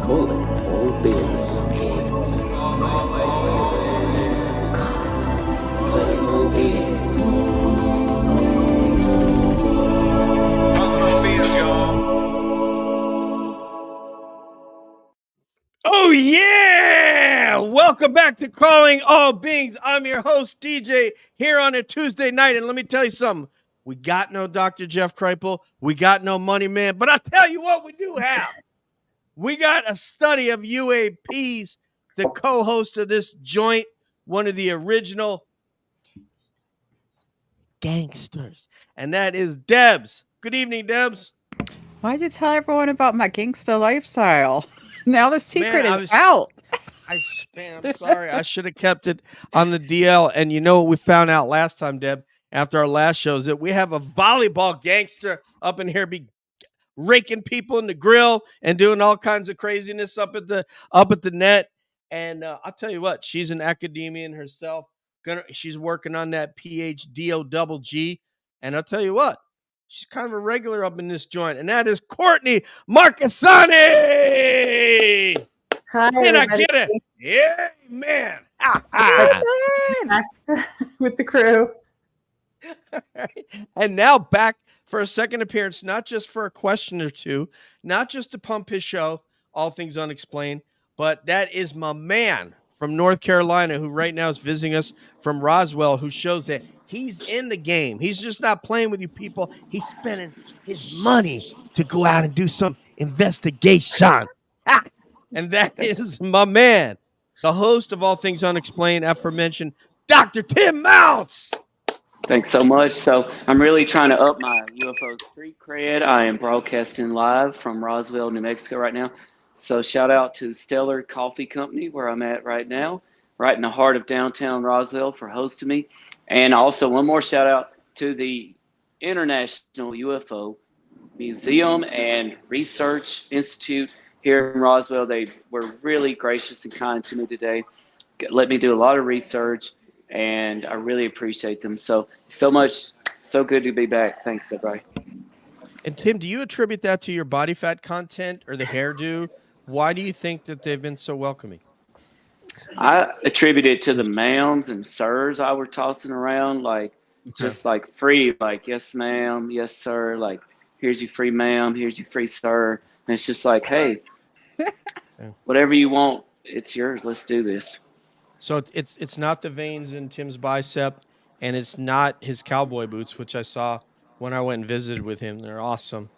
Calling all beings. Calling all beings. Oh yeah! Welcome back to Calling All Beings. I'm your host, DJ, here on a Tuesday night. And let me tell you something. We got no Dr. Jeff Kripal. We got no Money Man. But I'll tell you what we do have. We got a study of UAPs, the co-host of this joint, one of the original gangsters. And that is Debs. Good evening, Debs. Why'd you tell everyone about my gangsta lifestyle? Now the secret Man, is out. I'm sorry. I should have kept it on the DL. And you know what we found out last time, Deb, after our last show, is that we have a volleyball gangster up in here raking people in the grill and doing all kinds of craziness up at the net. And I'll tell you what, she's an academician herself. She's working on that PhD. And I'll tell you what, she's kind of a regular up in this joint, and that is Courtney Marchesani. Hi, Can I everybody. get it? Yeah, man. Back with the crew. And now back for a second appearance, not just for a question or two, not just to pump his show, All Things Unexplained, but that is my man from North Carolina who right now is visiting us from Roswell, who shows that he's in the game. He's just not playing with you people. He's spending his money to go out and do some investigation. And that is my man, the host of All Things Unexplained, aforementioned Dr. Tim Mounts. Thanks so much. So I'm really trying to up my UFO street cred. I am broadcasting live from Roswell, New Mexico right now. So shout out to Stellar Coffee Company, where I'm at right now, right in the heart of downtown Roswell, for hosting me. And also one more shout out to the International UFO Museum and Research Institute here in Roswell. They were really gracious and kind to me today. Let me do a lot of research, and I really appreciate them. So much, so good to be back. Thanks, everybody. And Tim, do you attribute that to your body fat content or the hairdo? Why do you think that they've been so welcoming? I attribute it to the ma'ams and sirs I were tossing around, like just like free, like yes ma'am, yes sir, like here's your free ma'am, here's your free sir. And it's just like, hey, whatever you want, it's yours. Let's do this. So it's not the veins in Tim's bicep, and it's not his cowboy boots, which I saw when I went and visited with him. They're awesome.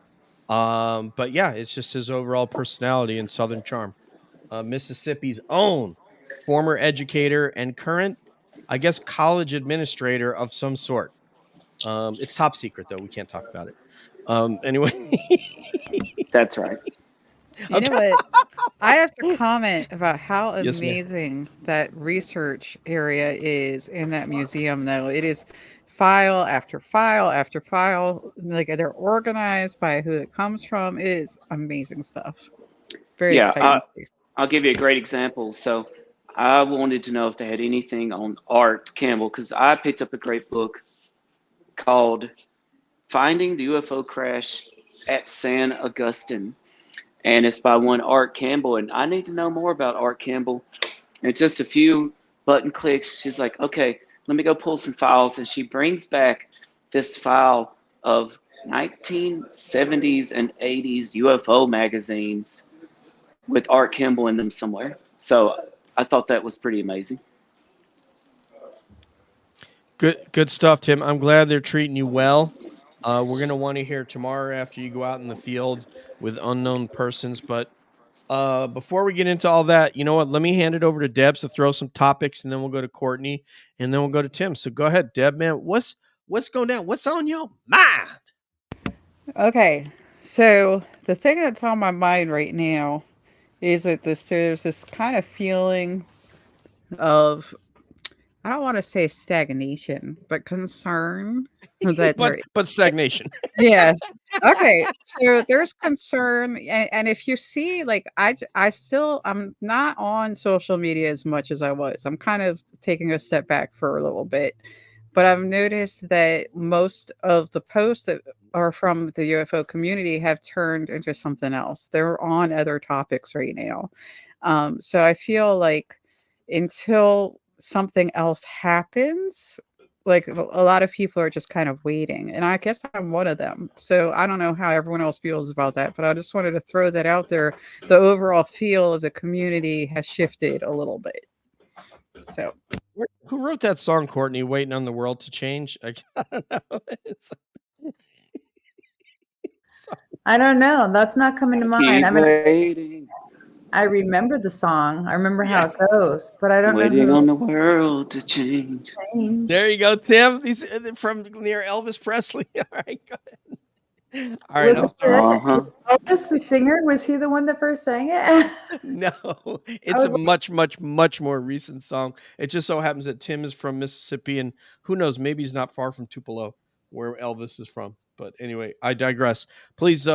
But yeah, it's just his overall personality and Southern charm. Mississippi's own former educator and current, I guess, college administrator of some sort. It's top secret, though. We can't talk about it. Anyway. That's right. You know what? I have to comment about how Yes, ma'am. amazing that research area is in that museum, though. It is file after file after file. Like they're organized by who it comes from. It is amazing stuff. Very exciting. I'll give you a great example. So I wanted to know if they had anything on Art Campbell, because I picked up a great book called Finding the UFO Crash at San Augustine. And it's by one Art Campbell. And I need to know more about Art Campbell. And just a few button clicks, she's like, okay, let me go pull some files. And she brings back this file of 1970s and 80s UFO magazines with Art Campbell in them somewhere. So I thought that was pretty amazing. Good stuff, Tim. I'm glad they're treating you well. We're going to want to hear tomorrow after you go out in the field with unknown persons. But before we get into all that, you know what? Let me hand it over to Deb to throw some topics, and then we'll go to Courtney, and then we'll go to Tim. So go ahead, Deb, man. What's going down? What's on your mind? Okay, so the thing that's on my mind right now is that there's this kind of feeling of I don't want to say stagnation, but concern that but stagnation. yeah. Okay. So there's concern, and if you see, like, I'm not on social media as much as I was. I'm kind of taking a step back for a little bit, but I've noticed that most of the posts that are from the UFO community have turned into something else. They're on other topics right now. So I feel like until something else happens, like a lot of people are just kind of waiting, and I guess I'm one of them. So I don't know how everyone else feels about that, but I just wanted to throw that out there. The overall feel of the community has shifted a little bit. So Who wrote that song, Courtney? Waiting on the world to change. I don't know. I don't know. That's not coming to mind. Keep I mean, waiting, I remember the song. I remember how it goes, but I don't know waiting who on the world to change. changed. There you go, Tim. These from near Elvis Presley. All right, go ahead. All right, Was I'm it sorry. Elvis the singer? Was he the one that first sang it? No, it's a was much more recent song. It just so happens that Tim is from Mississippi, and who knows, maybe he's not far from Tupelo, where Elvis is from. But anyway, I digress. Please,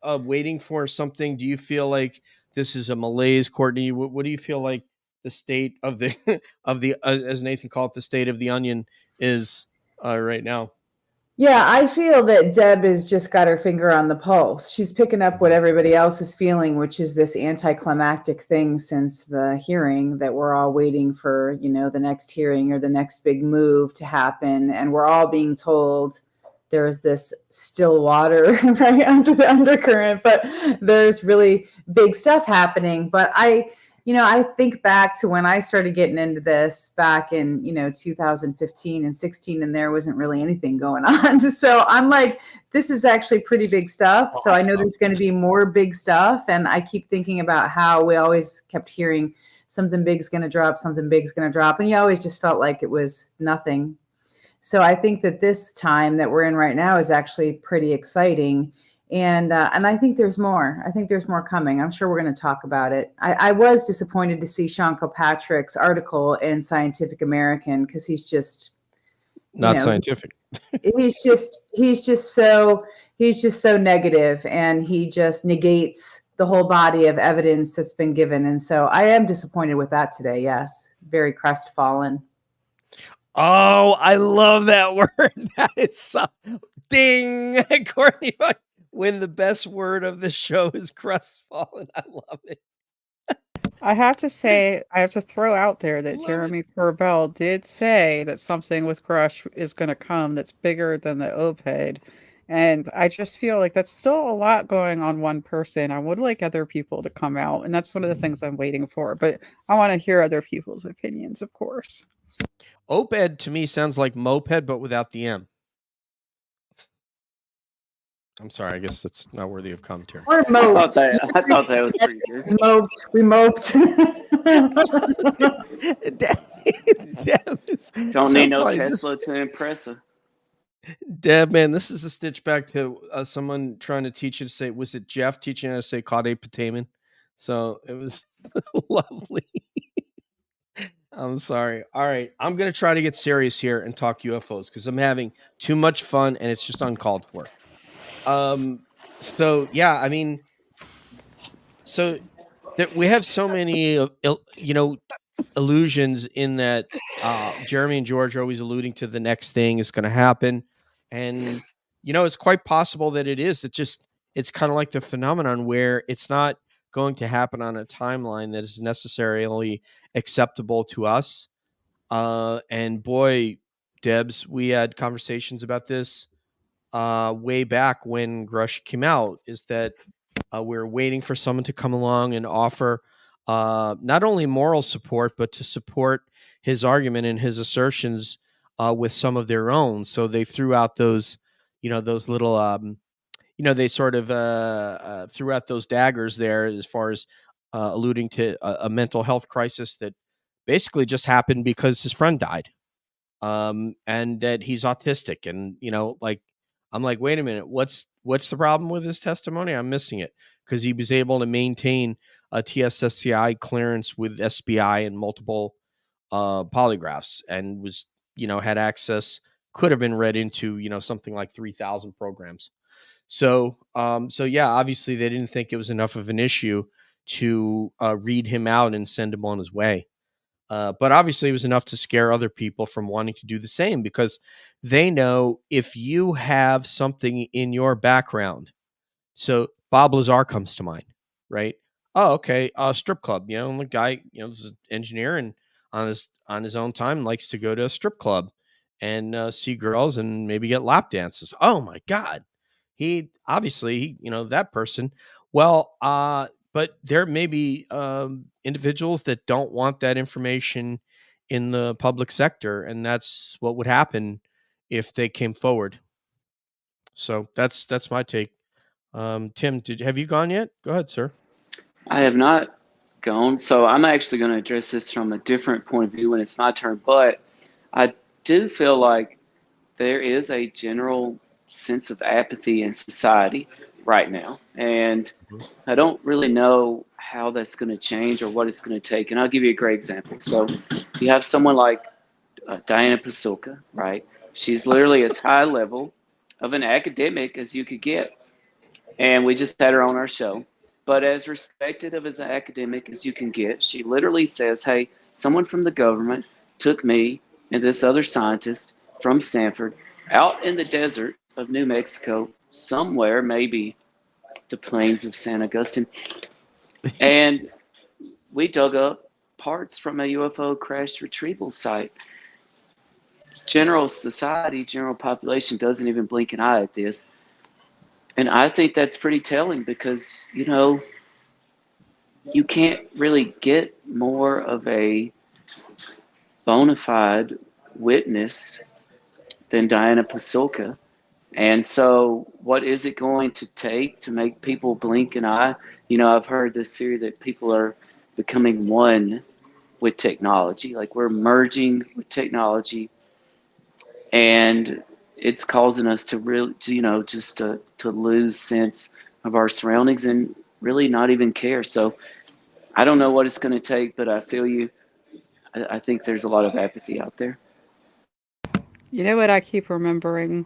waiting for something. Do you feel like this is a malaise, Courtney? What do you feel like the state of the of the as Nathan called it, the state of the onion is right now? Yeah, I feel that Deb has just got her finger on the pulse. She's picking up what everybody else is feeling, which is this anticlimactic thing since the hearing that we're all waiting for, the next hearing or the next big move to happen. And we're all being told there's this still water right under the undercurrent, but there's really big stuff happening. But I think back to when I started getting into this back in, 2015 and 16, and there wasn't really anything going on. So I'm like, this is actually pretty big stuff. So I know there's going to be more big stuff. And I keep thinking about how we always kept hearing something big's going to drop, something big's going to drop. And you always just felt like it was nothing. So I think that this time that we're in right now is actually pretty exciting. And I think there's more. I think there's more coming. I'm sure we're going to talk about it. I was disappointed to see Sean Kilpatrick's article in Scientific American because he's just Not scientific. He's just so negative, and he just negates the whole body of evidence that's been given. And so I am disappointed with that today. Yes, very crestfallen. Oh, I love that word. That is so ding, Courtney. When the best word of the show is crestfallen, I love it. I have to say, I have to throw out there that Love Jeremy Corbell did say that something with Grush is going to come that's bigger than the OPED. And I just feel like that's still a lot going on one person. I would like other people to come out, and that's one of the things I'm waiting for. But I want to hear other people's opinions, of course. OPED to me sounds like moped, but without the M. I'm sorry. I guess that's not worthy of commentary. Or I moped. thought that was pretty good. We moped. Don't need no Tesla to impress her. Deb, man, this is a stitch back to someone trying to teach you to say, was it Jeff teaching you to say Kade Pataman? So it was lovely. I'm sorry. All right. I'm going to try to get serious here and talk UFOs because I'm having too much fun and it's just uncalled for. So, yeah, I mean, so that we have so many, illusions in that Jeremy and George are always alluding to the next thing is going to happen. And, it's quite possible that it is. It's kind of like the phenomenon where it's not going to happen on a timeline that is necessarily acceptable to us. And boy, Debs, we had conversations about this way back when Grush came out, is that we're waiting for someone to come along and offer not only moral support, but to support his argument and his assertions with some of their own. So they threw out those, those little, they sort of threw out those daggers there as far as alluding to a mental health crisis that basically just happened because his friend died, and that he's autistic. And, I'm like, wait a minute, what's the problem with his testimony? I'm missing it, because he was able to maintain a TSSCI clearance with SBI and multiple polygraphs and was, had access, could have been read into, something like 3,000 programs. So, so yeah, obviously they didn't think it was enough of an issue to read him out and send him on his way. But obviously it was enough to scare other people from wanting to do the same, because they know if you have something in your background. So Bob Lazar comes to mind, right? Oh, okay. Strip club, the guy, this is an engineer, and on his own time likes to go to a strip club and see girls and maybe get lap dances. Oh my God. He obviously, that person. Well, but there may be individuals that don't want that information in the public sector, and that's what would happen if they came forward. So that's my take. Tim, have you gone yet? Go ahead, sir. I have not gone, so I'm actually going to address this from a different point of view when it's my turn. But I do feel like there is a general sense of apathy in society right now, and I don't really know how that's going to change or what it's going to take. And I'll give you a great example. So you have someone like Diana Pasulka, right? She's literally as high level of an academic as you could get, and we just had her on our show. But as respected of as an academic as you can get, she literally says, hey, someone from the government took me and this other scientist from Stanford out in the desert of New Mexico, somewhere, maybe the plains of San Agustin, and we dug up parts from a UFO crash retrieval site. General society, general population doesn't even blink an eye at this. And I think that's pretty telling, because, you can't really get more of a bona fide witness than Diana Pasulka. And so what is it going to take to make people blink an eye? I've heard this theory that people are becoming one with technology, like we're merging with technology, and it's causing us to really, just to lose sense of our surroundings and really not even care. So I don't know what it's going to take, but I feel you. I think there's a lot of apathy out there. You know what I keep remembering?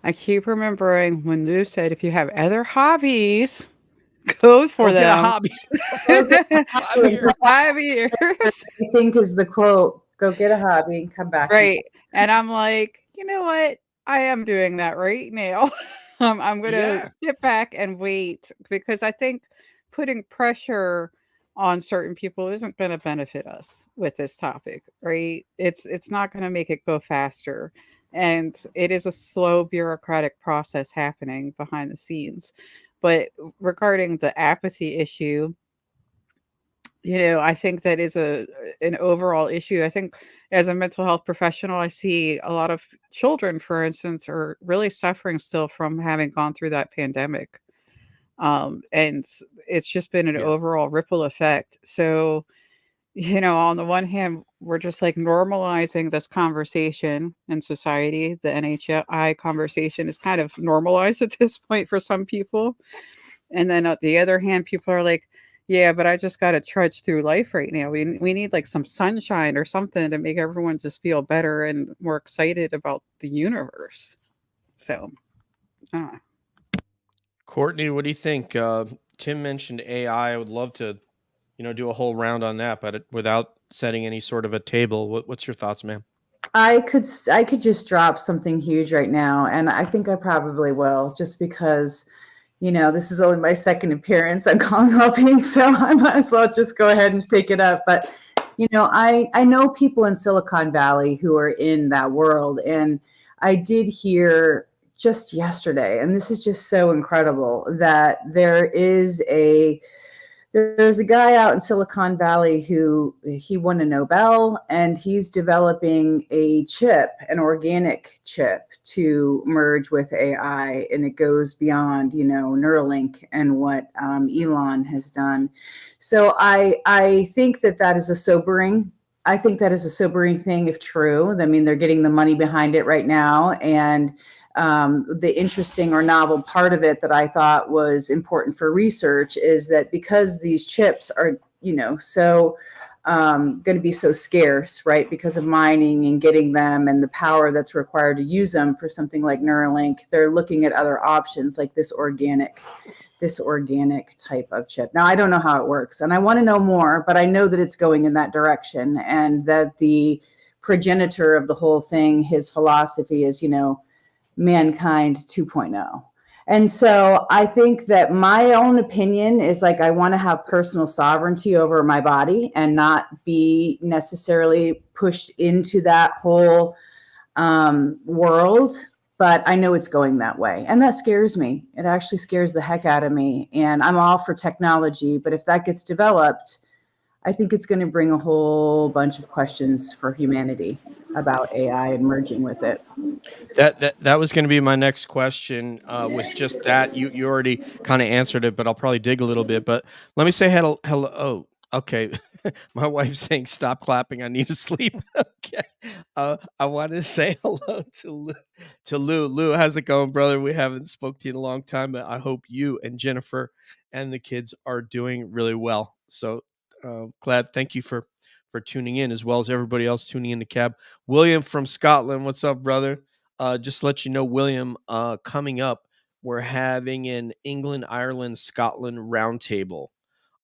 I keep remembering when Lou said, if you have other hobbies, go for Get a them. hobby. For 5 years. I think is the quote, go get a hobby and come back. Right. And I'm like, you know what? I am doing that right now. I'm going to sit back and wait, because I think putting pressure on certain people isn't going to benefit us with this topic, right? It's not going to make it go faster. And it is a slow bureaucratic process happening behind the scenes. But regarding the apathy issue, I think that is an overall issue. I think as a mental health professional, I see a lot of children, for instance, are really suffering still from having gone through that pandemic. And it's just been an overall ripple effect. So, on the one hand, we're just like normalizing this conversation in society. The NHI conversation is kind of normalized at this point for some people. And then on the other hand, people are like, yeah, but I just got to trudge through life right now. We need like some sunshine or something to make everyone just feel better and more excited about the universe. So, Courtney, what do you think? Tim mentioned AI. I would love to, do a whole round on that, but without setting any sort of a table. What's your thoughts, ma'am? I could just drop something huge right now, and I think I probably will, just because, this is only my second appearance on Calling Helping, so I might as well just go ahead and shake it up. But, I know people in Silicon Valley who are in that world, and I did hear just yesterday, and this is just so incredible, that there's a guy out in Silicon Valley who he won a Nobel, and he's developing a chip, an organic chip, to merge with AI, and it goes beyond, Neuralink and what Elon has done. So I think that is a sobering. I think that is a sobering thing if true. I mean, they're getting the money behind it right now, and the interesting or novel part of it that I thought was important for research is that because these chips are, so going to be so scarce, right? Because of mining and getting them and the power that's required to use them for something like Neuralink. They're looking at other options like this organic type of chip. Now, I don't know how it works and I want to know more, but I know that it's going in that direction, and that the progenitor of the whole thing, his philosophy is, mankind 2.0. And so I think that my own opinion is like, I want to have personal sovereignty over my body and not be necessarily pushed into that whole world. But I know it's going that way. And that scares me. It actually scares the heck out of me. And I'm all for technology. But if that gets developed, I think it's going to bring a whole bunch of questions for humanity about AI and merging with it. That was going to be my next question. Was just that you already kind of answered it, but I'll probably dig a little bit. But let me say hello. Oh, okay. My wife's saying stop clapping. I need to sleep. Okay. I wanted to say hello to Lou. Lou, how's it going, brother? We haven't spoke to you in a long time, but I hope you and Jennifer and the kids are doing really well. So glad. Thank you for tuning in, as well as everybody else tuning in to Cab. William from Scotland, what's up, brother? Just to let you know, William, coming up, we're having an England, Ireland, Scotland roundtable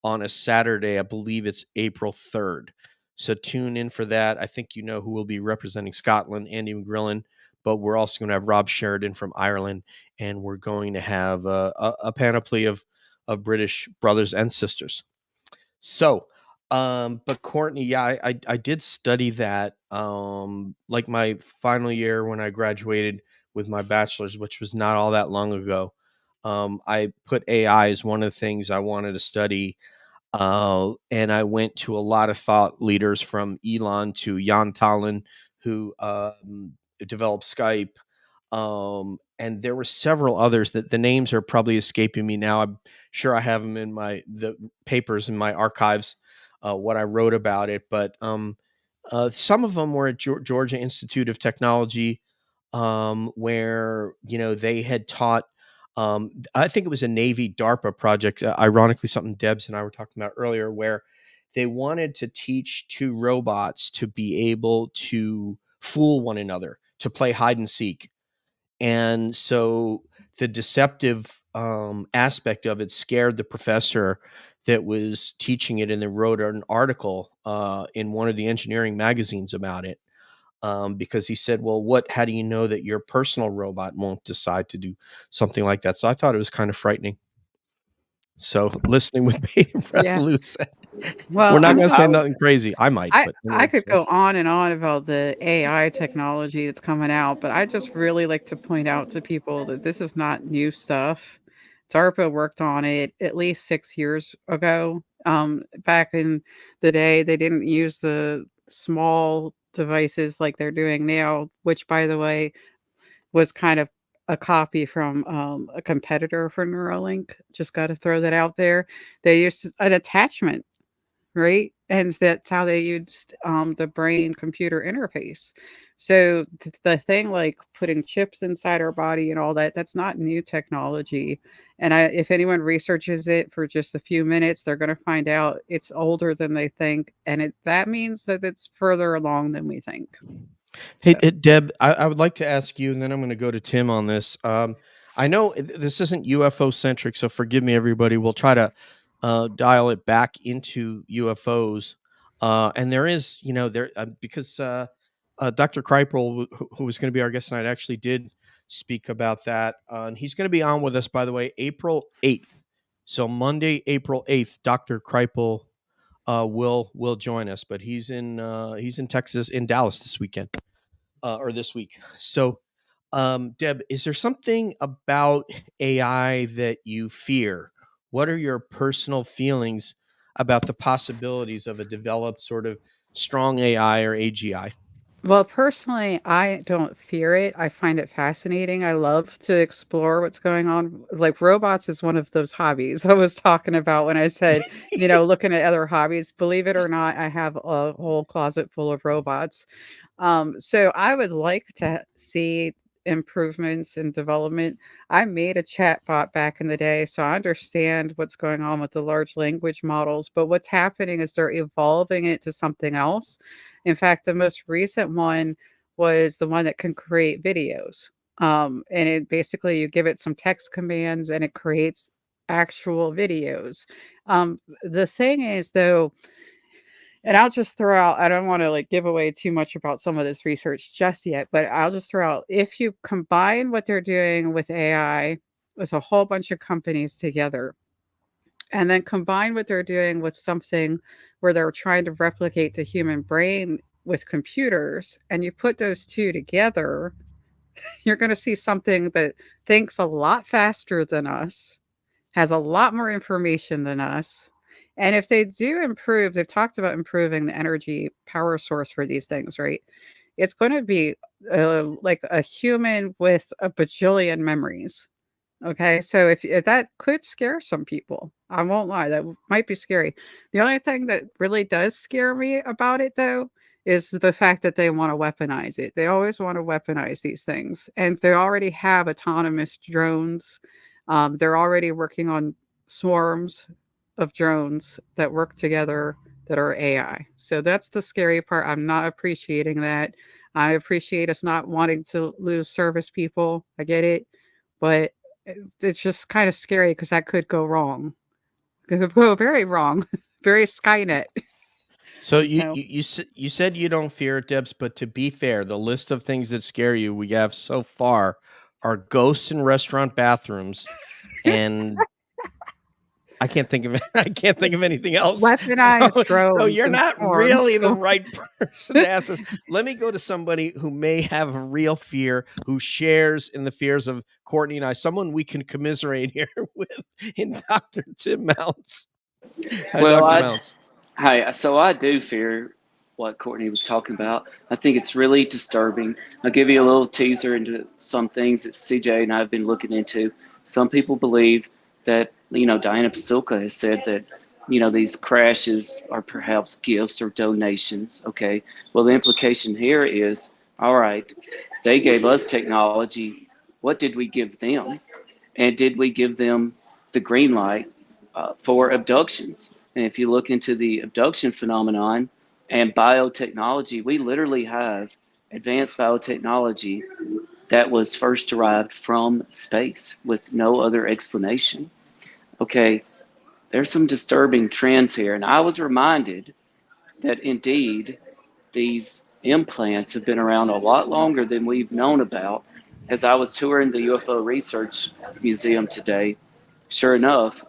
on a Saturday. I believe it's April 3rd. So tune in for that. I think you know who will be representing Scotland, Andy McGrillen, but we're also going to have Rob Sheridan from Ireland, and we're going to have a panoply of British brothers and sisters. So, but Courtney, yeah, I did study that, like my final year when I graduated with my bachelor's, which was not all that long ago. I put AI as one of the things I wanted to study. And I went to a lot of thought leaders, from Elon to Jan Tallinn, who developed Skype. And there were several others that the names are probably escaping me now. I'm sure I have them in the papers in my archives, what I wrote about it. But some of them were at Georgia Institute of Technology, where they had taught. I think it was a Navy DARPA project. Ironically, something Debs and I were talking about earlier, where they wanted to teach two robots to be able to fool one another, to play hide and seek. And so the deceptive aspect of it scared the professor that was teaching it, and then wrote an article in one of the engineering magazines about it. Because he said, well, how do you know that your personal robot won't decide to do something like that? So I thought it was kind of frightening. So listening with bated breath, Yeah. Lou said, Well, we're not I going to know say nothing crazy. I might, but I anyway, could go on and on about the AI technology that's coming out, but I just really like to point out to people that this is not new stuff. DARPA worked on it at least 6 years ago. Back in the day, they didn't use the small devices like they're doing now, which, by the way, was kind of a copy from a competitor for Neuralink. Just got to throw that out there. They used an attachment, right? And that's how they used the brain computer interface. So the thing like putting chips inside our body and all that, that's not new technology. And if anyone researches it for just a few minutes, they're going to find out it's older than they think. And that means that it's further along than we think. Hey, So. Deb, I would like to ask you, and then I'm going to go to Tim on this. I know this isn't UFO centric, so forgive me, everybody. We'll try to dial it back into UFOs. And there is, because Dr. Kreipel, who was going to be our guest tonight, actually did speak about that. And he's going to be on with us, by the way, April 8th. So Monday, April 8th, Dr. Kreipel will join us, but he's in Texas, in Dallas this weekend. Or this week. So, Deb, is there something about AI that you fear? What are your personal feelings about the possibilities of a developed sort of strong AI or AGI? Well, personally, I don't fear it. I find it fascinating. I love to explore what's going on. Like robots is one of those hobbies I was talking about when I said, looking at other hobbies. Believe it or not, I have a whole closet full of robots. So I would like to see improvements and development. I made a chat bot back in the day, so I understand what's going on with the large language models. But what's happening is they're evolving it to something else. In fact, the most recent one was the one that can create videos. And it basically, you give it some text commands and it creates actual videos. The thing is, though, and I'll just throw out, I don't want to like give away too much about some of this research just yet, but I'll just throw out, if you combine what they're doing with AI, with a whole bunch of companies together, and then combine what they're doing with something where they're trying to replicate the human brain with computers, and you put those two together, you're going to see something that thinks a lot faster than us, has a lot more information than us. And if they do improve, they've talked about improving the energy power source for these things, right? It's going to be like a human with a bajillion memories. Okay, so if that could scare some people, I won't lie, that might be scary. The only thing that really does scare me about it, though, is the fact that they want to weaponize it. They always want to weaponize these things, and they already have autonomous drones. They're already working on swarms of drones that work together that are AI. So that's the scary part. I'm not appreciating that. I appreciate us not wanting to lose service people. I get it, but it's just kind of scary because that could go wrong. It could go very wrong, very Skynet. So So you said you don't fear it, Debs, but to be fair, the list of things that scare you we have so far are ghosts in restaurant bathrooms, and I can't think of anything else. weaponized drones. So you're and not swarms. really the right person to ask this. Let me go to somebody who may have a real fear, who shares in the fears of Courtney and I, someone we can commiserate here with, in Dr. Tim Mounts. Well, Dr. Mounts. hi. So I do fear what Courtney was talking about. I think it's really disturbing. I'll give you a little teaser into some things that CJ and I have been looking into. Some people believe that, Diana Pasulka has said that, these crashes are perhaps gifts or donations. Okay. Well, the implication here is, all right, they gave us technology. What did we give them? And did we give them the green light for abductions? And if you look into the abduction phenomenon and biotechnology, we literally have advanced biotechnology that was first derived from space with no other explanation. Okay, there's some disturbing trends here. And I was reminded that indeed these implants have been around a lot longer than we've known about. As I was touring the UFO Research Museum today, sure enough,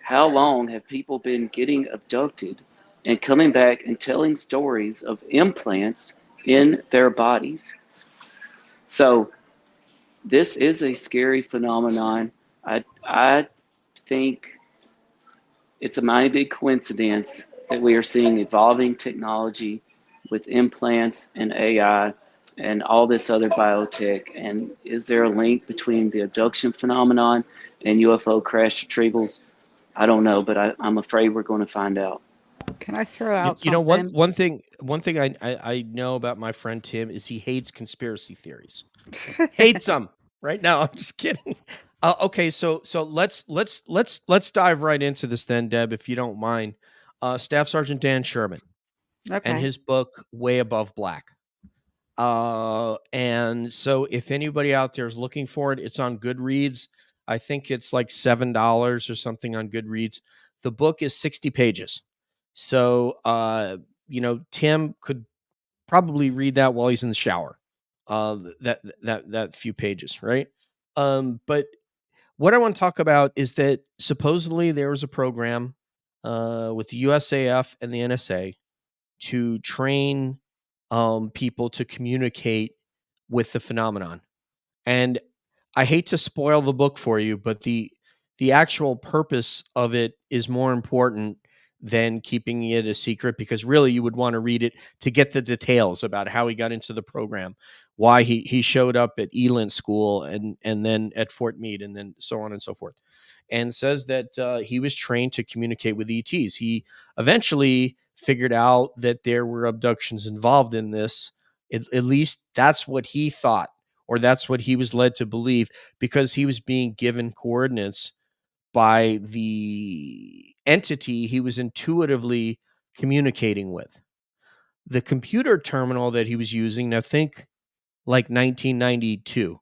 how long have people been getting abducted and coming back and telling stories of implants in their bodies? So this is a scary phenomenon. I think it's a mighty big coincidence that we are seeing evolving technology with implants and AI and all this other biotech. And is there a link between the abduction phenomenon and UFO crash retrievals? I don't know, but I'm afraid we're going to find out. can I throw out You know, something? one thing I know about my friend Tim is he hates conspiracy theories. Hates them. Right now, I'm just kidding. Okay, so let's dive right into this then, Deb, if you don't mind. Staff Sergeant Dan Sherman and Okay. his book Way Above Black. And so if anybody out there is looking for it, it's on Goodreads. I think it's like $7 or something on Goodreads. The book is 60 pages. So Tim could probably read that while he's in the shower. That few pages, right? But what I want to talk about is that supposedly there was a program with the USAF and the NSA to train people to communicate with the phenomenon. And I hate to spoil the book for you, but the actual purpose of it is more important than keeping it a secret, because really you would want to read it to get the details about how he got into the program, why he showed up at Eminent school and then at Fort Meade and then so on and so forth. And says that he was trained to communicate with ETs. He eventually figured out that there were abductions involved in this. At least that's what he thought or that's what he was led to believe, because he was being given coordinates by the entity he was intuitively communicating with. The computer terminal that he was using, now think like 1992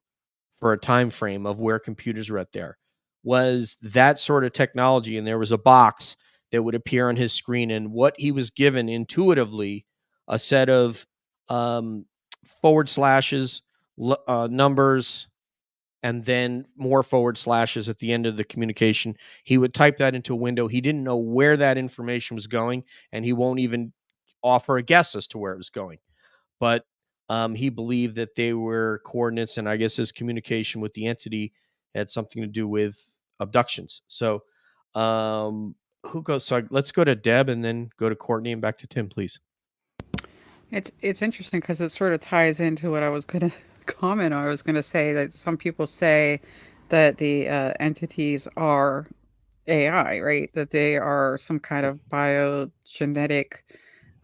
for a time frame of where computers were at there, was that sort of technology. And there was a box that would appear on his screen, and what he was given intuitively, a set of forward slashes, numbers, and then more forward slashes at the end of the communication. He would type that into a window. He didn't know where that information was going, and he won't even offer a guess as to where it was going. But he believed that they were coordinates, and I guess his communication with the entity had something to do with abductions. So who goes? So let's go to Deb and then go to Courtney and back to Tim, please. It's interesting because it sort of ties into what I was going to comment on. I was going to say that some people say that the entities are AI, right? That they are some kind of biogenetic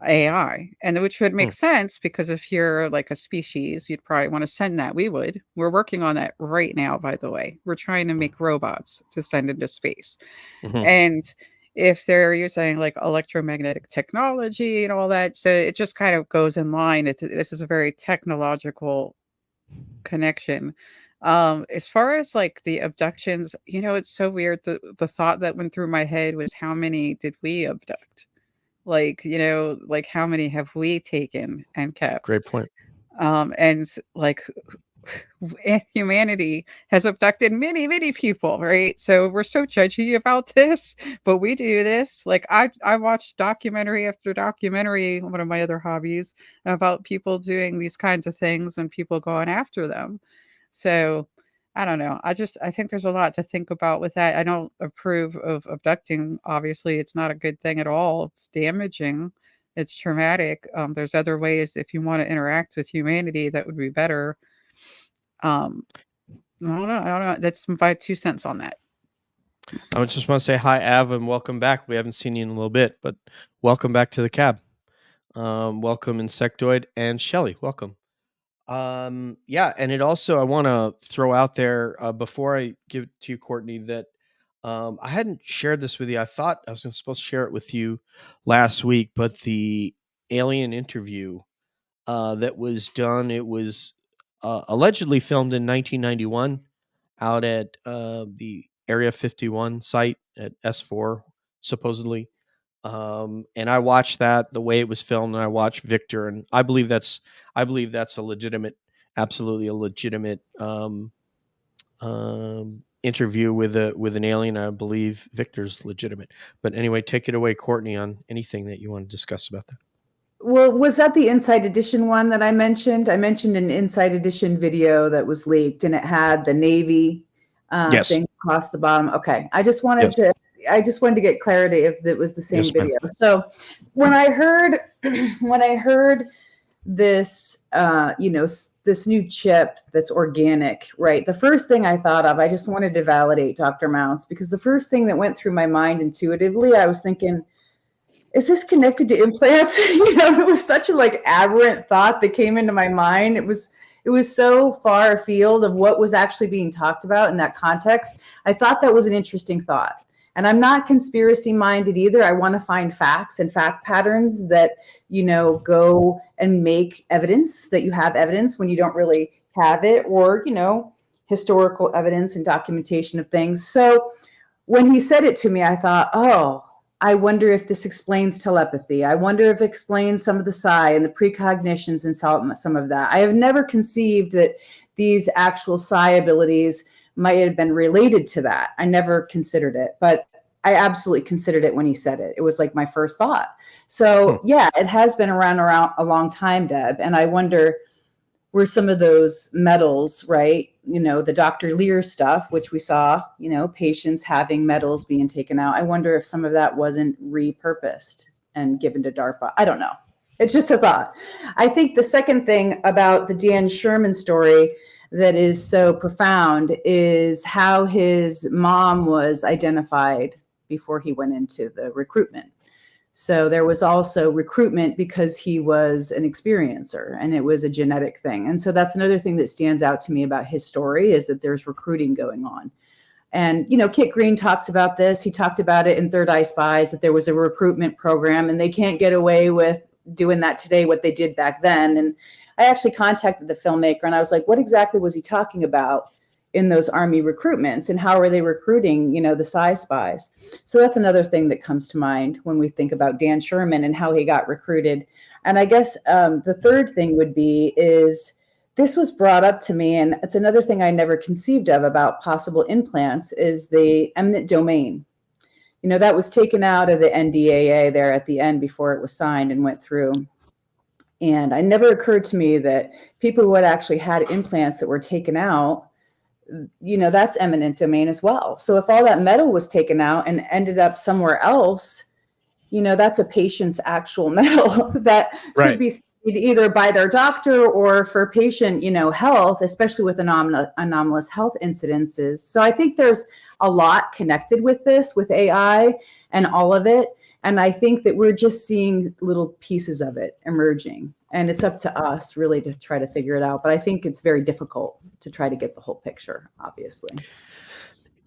AI, and which would make sense because if you're like a species, you'd probably want to send that. We would. We're working on that right now, by the way. We're trying to make robots to send into space. And if they're using like electromagnetic technology and all that, so it just kind of goes in line. This is a very technological connection. As far as like the abductions, it's so weird. The thought that went through my head was, how many did we abduct? Like, like how many have we taken and kept? Great point. And like humanity has abducted many, many people, right? So we're so judgy about this, but we do this. Like I watched documentary after documentary, one of my other hobbies, about people doing these kinds of things and people going after them. So I don't know. I think there's a lot to think about with that. I don't approve of abducting. Obviously, it's not a good thing at all. It's damaging. It's traumatic. There's other ways if you want to interact with humanity that would be better. I don't know. That's my 2 cents on that. I just want to say hi, Av, and welcome back. We haven't seen you in a little bit, but welcome back to the cab. Welcome, Insectoid, and Shelly. Welcome. Yeah, and it also, I want to throw out there before I give it to you, Courtney, that I hadn't shared this with you. I thought I was supposed to share it with you last week, but the alien interview that was done, it was allegedly filmed in 1991 out at the Area 51 site at S4, supposedly. And I watched that the way it was filmed, and I watched Victor, and I believe that's a legitimate, absolutely a legitimate interview with an alien. I believe Victor's legitimate. But anyway, take it away, Courtney, on anything that you want to discuss about that. Well, was that the Inside Edition one that I mentioned? I mentioned an Inside Edition video that was leaked, and it had the Navy Yes. thing across the bottom. Okay, I just wanted to get clarity if it was the same video. So when I heard this, this new chip that's organic, right? The first thing I thought of, I just wanted to validate Dr. Mounts, because the first thing that went through my mind intuitively, I was thinking, is this connected to implants? It was such a aberrant thought that came into my mind. It was so far afield of what was actually being talked about in that context. I thought that was an interesting thought. And I'm not conspiracy minded either. I want to find facts and fact patterns that, go and make evidence that you have evidence when you don't really have it, or, historical evidence and documentation of things. So when he said it to me, I thought, oh, I wonder if this explains telepathy. I wonder if it explains some of the psi and the precognitions and some of that. I have never conceived that these actual psi abilities might have been related to that. I never considered it, but I absolutely considered it when he said it. It was like my first thought. So yeah, it has been around a long time, Deb. And I wonder, were some of those metals, right? The Dr. Lear stuff, which we saw, patients having metals being taken out. I wonder if some of that wasn't repurposed and given to DARPA. I don't know. It's just a thought. I think the second thing about the Dan Sherman story that is so profound is how his mom was identified before he went into the recruitment. So there was also recruitment because he was an experiencer and it was a genetic thing. And so that's another thing that stands out to me about his story, is that there's recruiting going on. And, Kit Green talks about this. He talked about it in Third Eye Spies, that there was a recruitment program, and they can't get away with doing that today, what they did back then. And I actually contacted the filmmaker and I was like, what exactly was he talking about in those Army recruitments, and how are they recruiting, the spies? So that's another thing that comes to mind when we think about Dan Sherman and how he got recruited. And I guess the third thing would be is, this was brought up to me, and it's another thing I never conceived of about possible implants, is the eminent domain. That was taken out of the NDAA there at the end before it was signed and went through. And it never occurred to me that people who had actually had implants that were taken out, that's eminent domain as well. So if all that metal was taken out and ended up somewhere else, that's a patient's actual metal that could be either by their doctor or for patient, health, especially with anomalous health incidences. So I think there's a lot connected with this, with AI and all of it. And I think that we're just seeing little pieces of it emerging. And it's up to us really to try to figure it out. But I think it's very difficult to try to get the whole picture, obviously.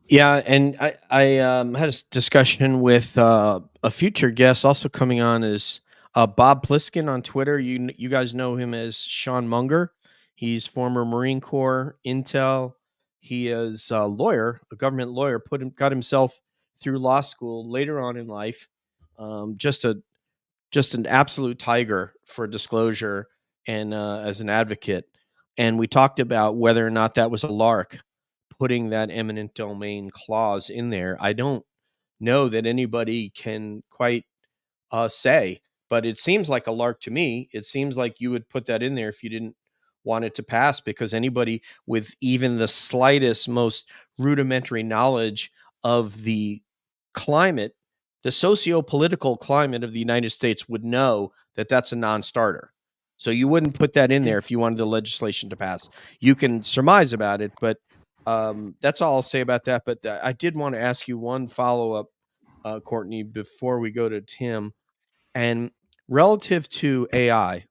Yeah, and I had a discussion with a future guest also coming on, is Bob Pliskin on Twitter. You guys know him as Sean Munger. He's former Marine Corps, Intel. He is a lawyer, a government lawyer. Got himself through law school later on in life. Just an absolute tiger for disclosure and as an advocate. And we talked about whether or not that was a lark, putting that eminent domain clause in there. I don't know that anybody can quite say, but it seems like a lark to me. It seems like you would put that in there if you didn't want it to pass, because anybody with even the slightest, most rudimentary knowledge of the climate, the socio-political climate of the United States, would know that that's a non-starter. So you wouldn't put that in there if you wanted the legislation to pass. You can surmise about it, but that's all I'll say about that. But I did want to ask you one follow-up, Courtney, before we go to Tim. And relative to AI,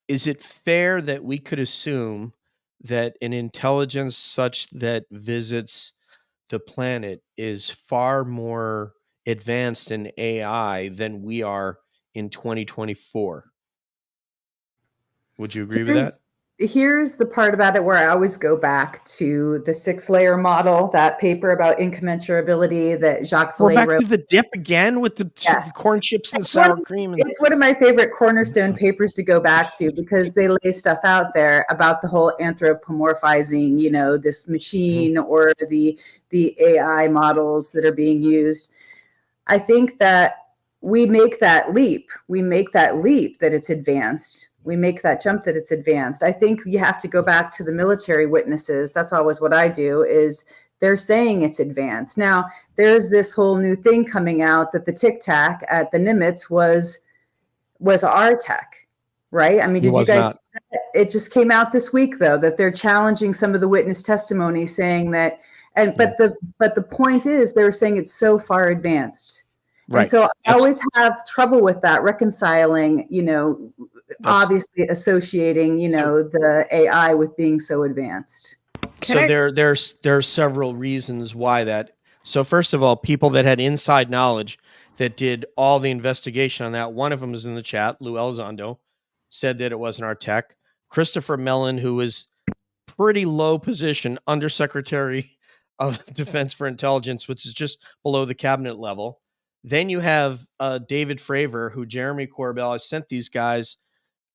is it fair that we could assume that an intelligence such that visits the planet is far more advanced in AI than we are in 2024? Would you agree with that? Here's the part about it where I always go back to the 6-layer model, that paper about incommensurability that Jacques Vallée back wrote. to the dip again with the corn chips and the sour cream. It's one of my favorite cornerstone papers to go back to, because they lay stuff out there about the whole anthropomorphizing, this machine or the AI models that are being used. I think that we make that leap. That it's advanced. We make that jump that it's advanced. I think you have to go back to the military witnesses. That's always what I do, is they're saying it's advanced. Now, there's this whole new thing coming out that the Tic Tac at the Nimitz was our tech, right? I mean, did you guys? It just came out this week, though, that they're challenging some of the witness testimony, saying that. But the point is, they're saying it's so far advanced. Right. And so I always have trouble with that, reconciling, obviously associating, the AI with being so advanced. There's several reasons why that. So first of all, people that had inside knowledge that did all the investigation on that. One of them is in the chat, Lou Elizondo, said that it wasn't our tech. Christopher Mellon, who was pretty low position, Undersecretary of Defense for Intelligence, which is just below the cabinet level. Then you have David Fravor, who Jeremy Corbell has sent these guys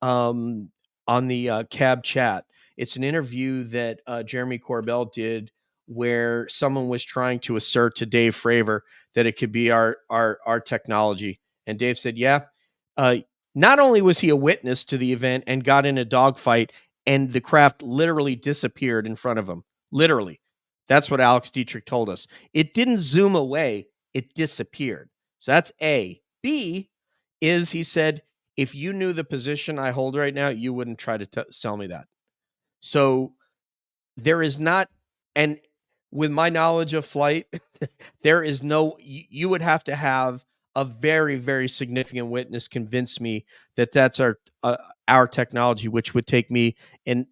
on the cab chat. It's an interview that Jeremy Corbell did where someone was trying to assert to Dave Fravor that it could be our technology. And Dave said, yeah. Not only was he a witness to the event and got in a dogfight, and the craft literally disappeared in front of him. Literally. That's what Alex Dietrich told us. It didn't zoom away. It disappeared. So that's A. B is, he said, if you knew the position I hold right now, you wouldn't try to sell me that. So there is not, and with my knowledge of flight, there is no, you would have to have a very, very significant witness convince me that that's our technology, which would take me in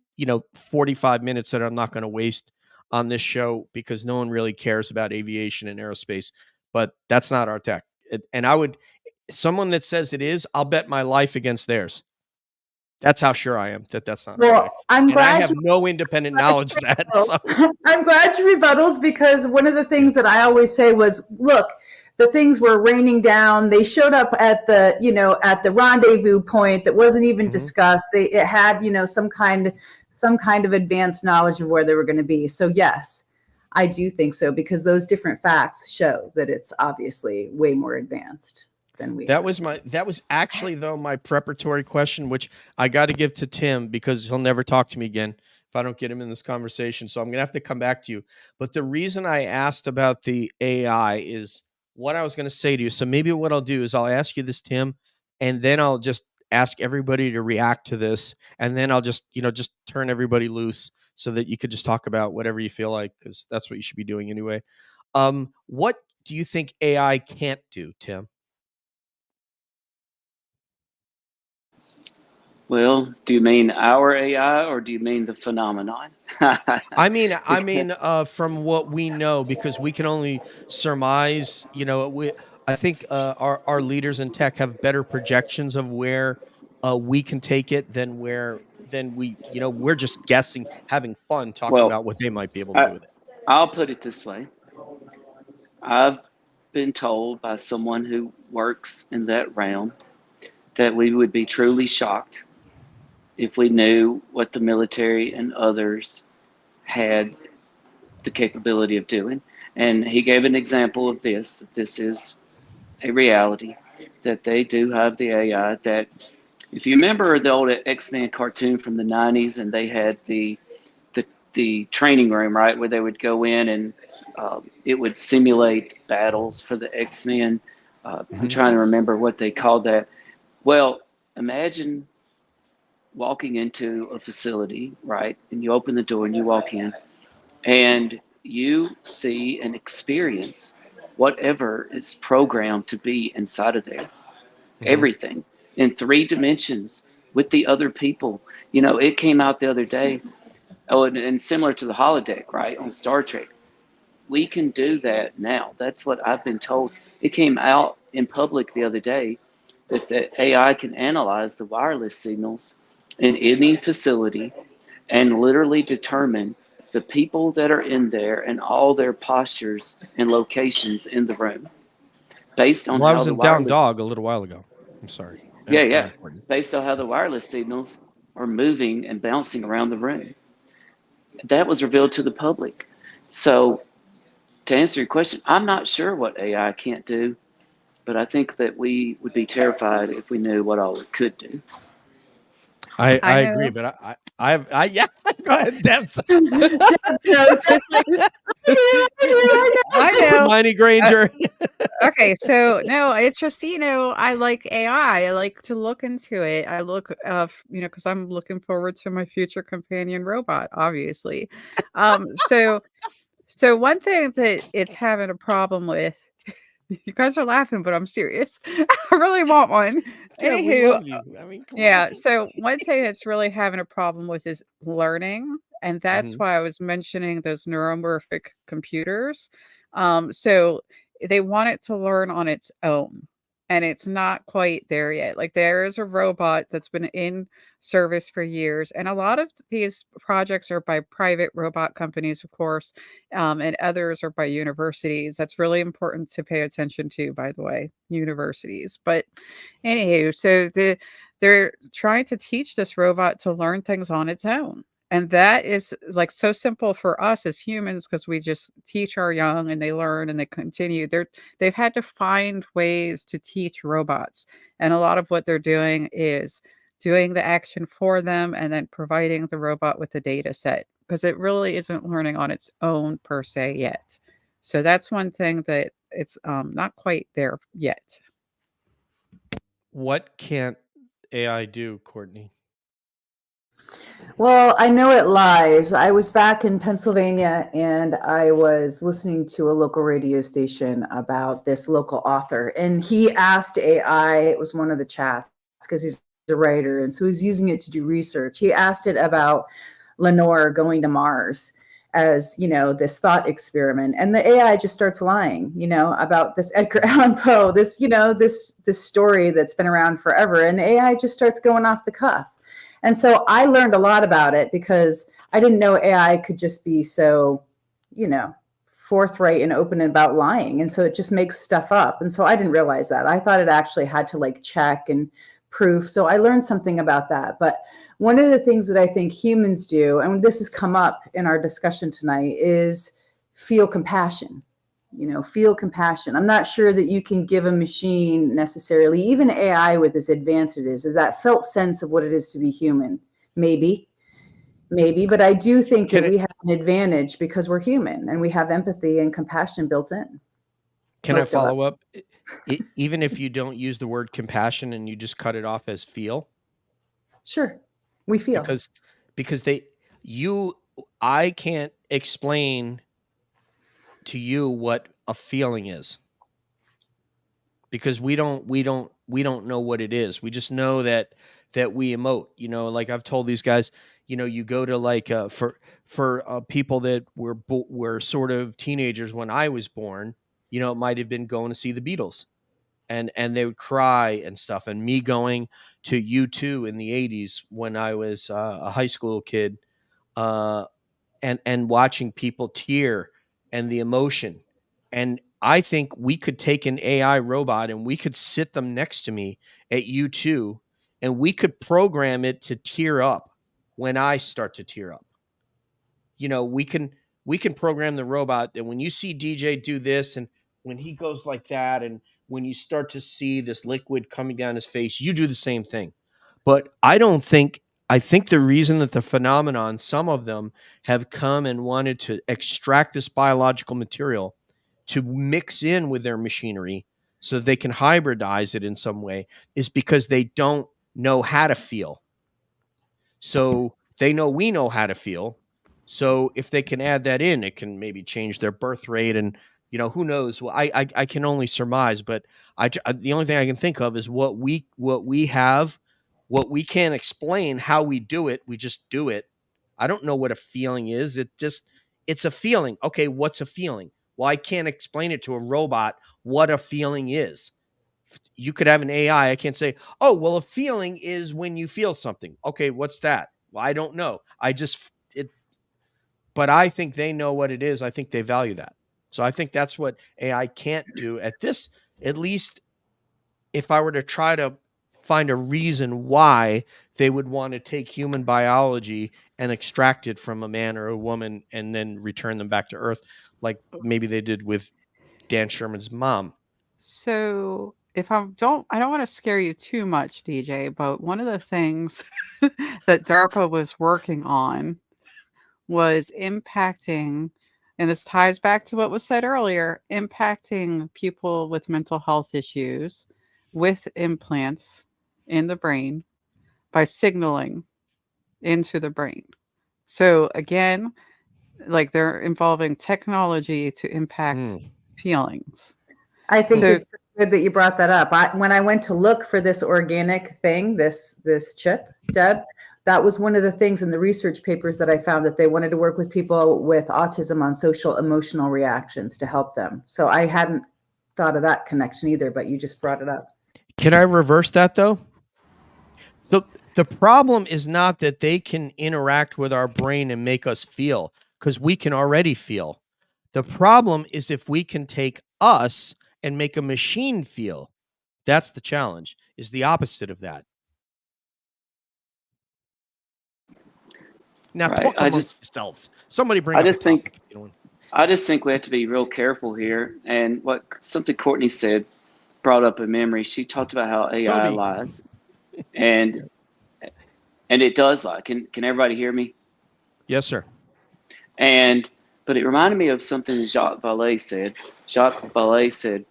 45 minutes that I'm not going to waste on this show, because no one really cares about aviation and aerospace. But that's not our tech. And someone that says it is, I'll bet my life against theirs. That's how sure I am that that's not our tech. Well, I'm And I glad have no independent knowledge of that. So. I'm glad you rebutted, because one of the things that I always say was, look, the things were raining down. They showed up at the, at the rendezvous point that wasn't even discussed. It had, some kind of advanced knowledge of where they were going to be. So yes, I do think so, because those different facts show that it's obviously way more advanced than we are. That was actually, though, my preparatory question, which I got to give to Tim, because he'll never talk to me again if I don't get him in this conversation. So I'm going to have to come back to you. But the reason I asked about the AI is what I was going to say to you. So maybe what I'll do is I'll ask you this, Tim, and then I'll just ask everybody to react to this. And then I'll just turn everybody loose so that you could just talk about whatever you feel like, because that's what you should be doing anyway. What do you think AI can't do, Tim? Well, do you mean our AI or do you mean the phenomenon? I mean, from what we know, because we can only surmise. I think our leaders in tech have better projections of where we can take it than we're just guessing, having fun, talking Well, about what they might be able to do with it. I'll put it this way. I've been told by someone who works in that realm that we would be truly shocked if we knew what the military and others had the capability of doing. And he gave an example of this. That this is a reality, that they do have the AI that, if you remember the old X-Men cartoon from the 90s, and they had the training room, right, where they would go in and it would simulate battles for the X-Men. I'm trying to remember what they called that. Well, imagine walking into a facility, right, and you open the door and you walk in, and you see and experience whatever is programmed to be inside of there. Everything in 3 dimensions with the other people. It came out the other day. Oh, and similar to the holodeck, right, on Star Trek. We can do that now. That's what I've been told. It came out in public the other day that the AI can analyze the wireless signals in any facility and literally determine the people that are in there and all their postures and locations in the room based on I how was the in Down wireless Dog a little while ago. I'm sorry. yeah based on how the wireless signals are moving and bouncing around the room. That was revealed to the public. So to answer your question, I'm not sure what AI can't do, but I think that we would be terrified if we knew what all it could do. I I agree, know. but I yeah. Go ahead, Debs. Just like I know. Hermione Granger. Okay, so no, it's just I like AI. I like to look into it. I look, because I'm looking forward to my future companion robot, obviously. So one thing that it's having a problem with. You guys are laughing, but I'm serious. I really want one. Yeah, we Anywho, love you. I mean, come on. yeah. So one thing it's really having a problem with is learning, and that's why I was mentioning those neuromorphic computers. So they want it to learn on its own, and it's not quite there yet. Like there is a robot that's been in service for years, and a lot of these projects are by private robot companies, of course, and others are by universities. That's really important to pay attention to, by the way, universities. But anywho, so they're trying to teach this robot to learn things on its own. And that is like so simple for us as humans because we just teach our young and they learn and they continue. They've had to find ways to teach robots. And a lot of what they're doing is doing the action for them and then providing the robot with the data set because it really isn't learning on its own per se yet. So that's one thing that it's not quite there yet. What can't AI do, Courtney? Well, I know it lies. I was back in Pennsylvania and I was listening to a local radio station about this local author. And he asked AI, it was one of the chats, because he's a writer. And so he's using it to do research. He asked it about Lenore going to Mars as, you know, this thought experiment. And the AI just starts lying, you know, about this Edgar Allan Poe, this, you know, this story that's been around forever. And AI just starts going off the cuff. And so I learned a lot about it because I didn't know AI could just be so, you know, forthright and open about lying. And so it just makes stuff up. And so I didn't realize that. I thought it actually had to like check and proof. So I learned something about that. But one of the things that I think humans do, and this has come up in our discussion tonight, is feel compassion. You know, feel compassion. I'm not sure that you can give a machine necessarily, even AI with as advanced it is that felt sense of what it is to be human. Maybe, but I do think that we have an advantage because we're human and we have empathy and compassion built in. Can I follow up? Even if you don't use the word compassion and you just cut it off as feel? Sure, we feel. Because I can't explain to you what a feeling is, because we don't know what it is. We just know that we emote, you know, like I've told these guys, you know, you go to like for people that were sort of teenagers when I was born, you know, it might have been going to see the Beatles, and they would cry and stuff, and me going to U2 in the 80s when I was a high school kid, and watching people tear and the emotion. And I think we could take an AI robot and we could sit them next to me at U2 and we could program it to tear up when I start to tear up. You know, we can program the robot that when you see DJ do this and when he goes like that, and when you start to see this liquid coming down his face, you do the same thing. But I think the reason that the phenomenon, some of them have come and wanted to extract this biological material to mix in with their machinery so they can hybridize it in some way, is because they don't know how to feel. So they know we know how to feel. So if they can add that in, it can maybe change their birth rate, and you know, who knows? Well, I can only surmise, but the only thing I can think of is what we have, what we can't explain how we do it. We just do it. I don't know what a feeling is. It's a feeling. Okay, what's a feeling? Well, I can't explain it to a robot what a feeling is. You could have an AI. I can't say, oh, well, a feeling is when you feel something. Okay, what's that? Well, I don't know. But I think they know what it is. I think they value that. So I think that's what AI can't do at least if I were to try to find a reason why they would want to take human biology and extract it from a man or a woman and then return them back to Earth, like maybe they did with Dan Sherman's mom. So if I don't want to scare you too much, DJ, but one of the things that DARPA was working on was impacting, and this ties back to what was said earlier, impacting people with mental health issues with implants in the brain by signaling into the brain. So again, like they're involving technology to impact feelings. I think it's good that you brought that up. When I went to look for this organic thing, this chip, Deb, that was one of the things in the research papers that I found, that they wanted to work with people with autism on social emotional reactions to help them. So I hadn't thought of that connection either, but you just brought it up. Can I reverse that though? The problem is not that they can interact with our brain and make us feel, because we can already feel. The problem is if we can take us and make a machine feel. That's the challenge, is the opposite of that. Now, Right. talk amongst yourselves. Somebody bring up a topic. I just think we have to be real careful here. And something Courtney said brought up a memory. She talked about how AI lies, and it does lie. Can everybody hear me? Yes, sir. But it reminded me of something Jacques Vallée said. Jacques Vallée said,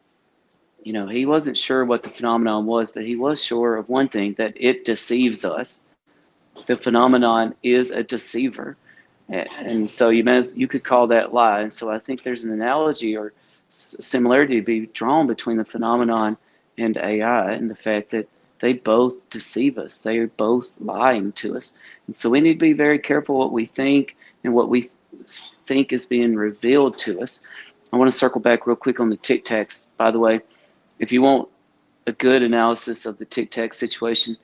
you know, he wasn't sure what the phenomenon was, but he was sure of one thing, that it deceives us. the phenomenon is a deceiver. And so you could call that lie. And so I think there's an analogy or similarity to be drawn between the phenomenon and AI, and the fact that they both deceive us. They are both lying to us. And so we need to be very careful what we think and what we think is being revealed to us. I want to circle back real quick on the Tic Tacs. By the way, if you want a good analysis of the Tic Tac situation,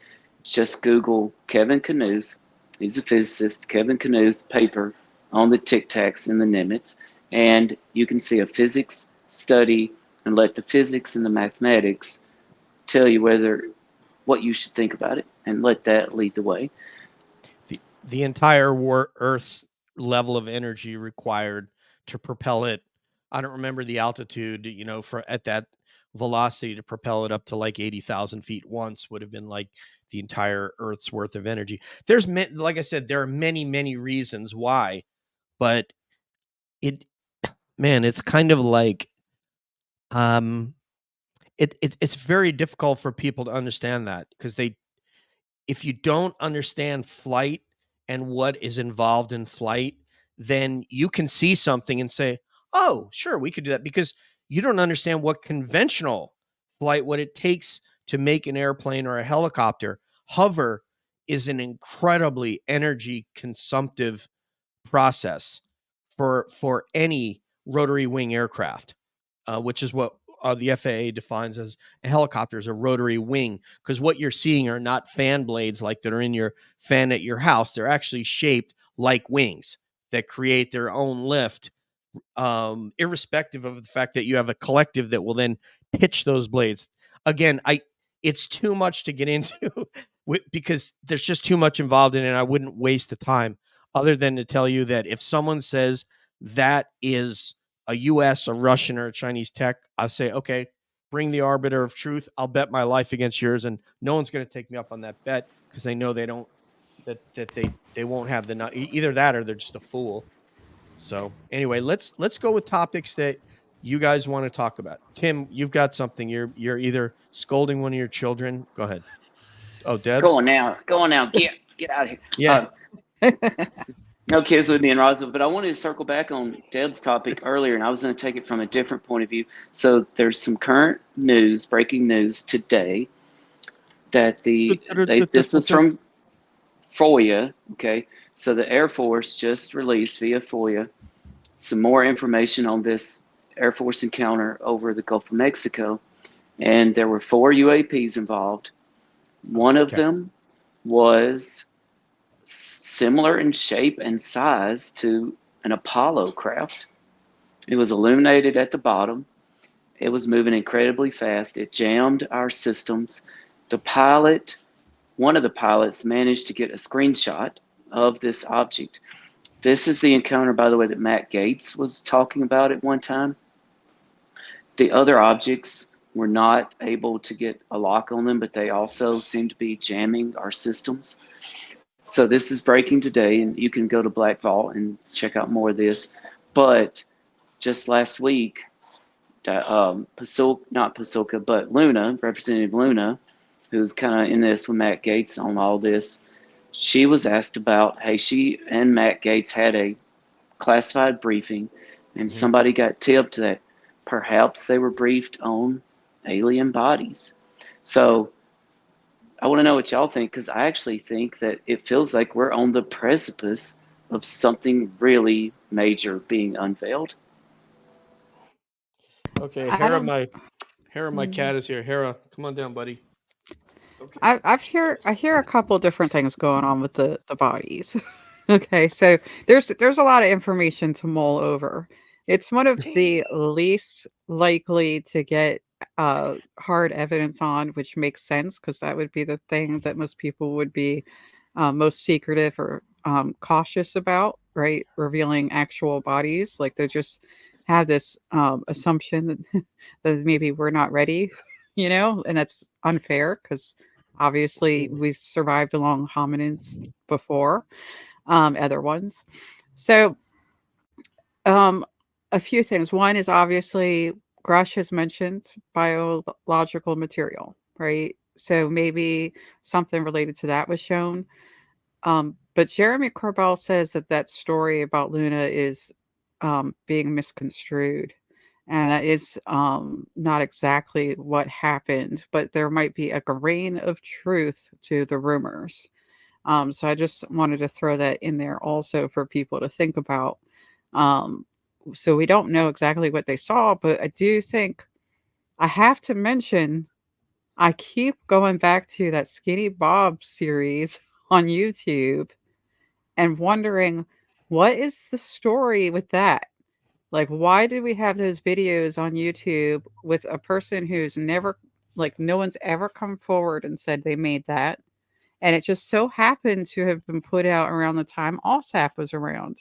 just Google Kevin Knuth. He's a physicist. Kevin Knuth paper on the Tic Tacs and the Nimitz, and you can see a physics study and let the physics and the mathematics tell you what you should think about it, and let that lead the way. The entire Earth's level of energy required to propel it. I don't remember the altitude, at that velocity to propel it up to like 80,000 feet once would have been like the entire Earth's worth of energy. Like I said, there are many, many reasons why, but it's kind of like, it's very difficult for people to understand that, because if you don't understand flight and what is involved in flight, then you can see something and say, oh, sure, we could do that, because you don't understand what conventional flight, what it takes to make an airplane or a helicopter hover, is an incredibly energy consumptive process for any rotary wing aircraft, which is what the FAA defines as a helicopter, is a rotary wing, because what you're seeing are not fan blades like that are in your fan at your house. They're actually shaped like wings that create their own lift, irrespective of the fact that you have a collective that will then pitch those blades. Again, it's too much to get into because there's just too much involved in it. I wouldn't waste the time, other than to tell you that if someone says that is a US, a Russian, or a Chinese tech, I'll say, okay, bring the arbiter of truth. I'll bet my life against yours, and no one's going to take me up on that bet, because they know they don't, that they won't have either that or they're just a fool. So anyway, let's go with topics that you guys want to talk about. Tim, you've got something. You're either scolding one of your children. Go ahead. Oh, Debs. Go on now. Get out of here. Yeah. No kids with me in Roswell, but I wanted to circle back on Deb's topic earlier, and I was going to take it from a different point of view. So there's some current news, breaking news today, that this was from FOIA. Okay, so the Air Force just released via FOIA some more information on this Air Force encounter over the Gulf of Mexico, and there were 4 UAPs involved. One of them was similar in shape and size to an Apollo craft. It was illuminated at the bottom. It was moving incredibly fast. It jammed our systems. One of the pilots managed to get a screenshot of this object. This is the encounter, by the way, that Matt Gaetz was talking about at one time. The other objects were not able to get a lock on them, but they also seem to be jamming our systems. So this is breaking today, and you can go to Black Vault and check out more of this. But just last week, not Pasulka, but Luna, Representative Luna, who's kind of in this with Matt Gaetz on all this, she was asked about, hey, she and Matt Gaetz had a classified briefing, and somebody got tipped that perhaps they were briefed on alien bodies. So I want to know what y'all think, because I actually think that it feels like we're on the precipice of something really major being unveiled. Okay, Hera, my cat is here. Hera, come on down, buddy. Okay. I hear a couple different things going on with the bodies. Okay, so there's a lot of information to mull over. It's one of the least likely to get hard evidence on, which makes sense, because that would be the thing that most people would be most secretive or cautious about, right? Revealing actual bodies. Like they just have this assumption that maybe we're not ready, and that's unfair, because obviously we've survived along hominids before, other ones. So a few things. One is obviously Grush has mentioned biological material, right? So maybe something related to that was shown. But Jeremy Corbell says that story about Luna is being misconstrued. And that is not exactly what happened, but there might be a grain of truth to the rumors. So I just wanted to throw that in there also for people to think about. So we don't know exactly what they saw, but I do think I have to mention I keep going back to that Skinny Bob series on YouTube and wondering what is the story with that? Like, why do we have those videos on YouTube with a person who's never, like, no one's ever come forward and said they made that? And it just so happened to have been put out around the time ALSAP was around.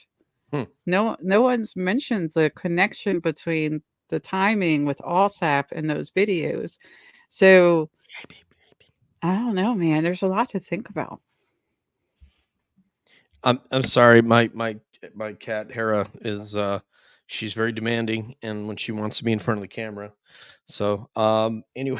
Hmm. No one's mentioned the connection between the timing with ALSAP and those videos. So I don't know, man. There's a lot to think about. I'm sorry, my cat Hera is she's very demanding, and when she wants to be in front of the camera. So anyway,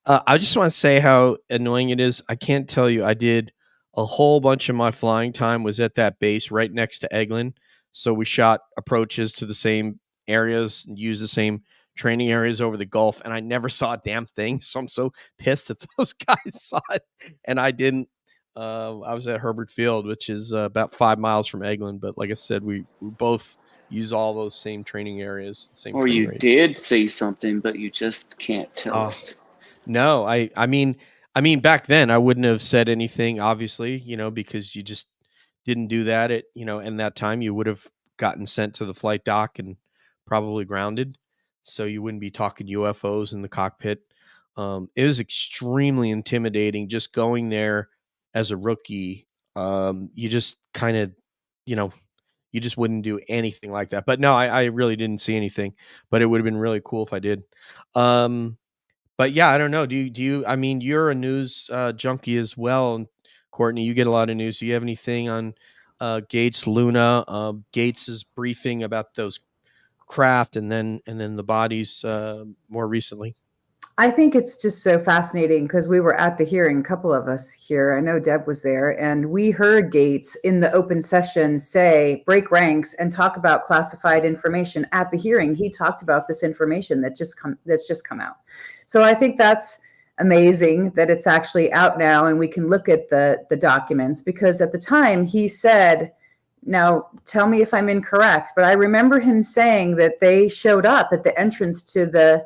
I just want to say how annoying it is. I can't tell you. I did a whole bunch of my flying time was at that base right next to Eglin. So we shot approaches to the same areas and used the same training areas over the Gulf, and I never saw a damn thing. So I'm so pissed that those guys saw it and I didn't. I was at Herbert Field, which is about 5 miles from Eglin. But like I said, we both use all those same training areas, same Or training you range. did see something, but you just can't tell Oh, us. no, I mean, back then I wouldn't have said anything, obviously, because you just didn't do that at, in that time you would have gotten sent to the flight dock and probably grounded. So you wouldn't be talking UFOs in the cockpit. It was extremely intimidating just going there as a rookie. You just kind of, you know, you just wouldn't do anything like that. But no, I really didn't see anything, but it would have been really cool if I did. But yeah, I don't know. Do you, I mean, you're a news junkie as well. And Courtney, you get a lot of news. Do you have anything on Gates Luna, Gates's briefing about those craft and then the bodies more recently? I think it's just so fascinating because we were at the hearing, a couple of us here. I know Deb was there, and we heard Gates in the open session say, break ranks and talk about classified information. At the hearing, he talked about this information that's just come out. So I think that's amazing that it's actually out now and we can look at the documents, because at the time he said, now tell me if I'm incorrect, but I remember him saying that they showed up at the entrance to the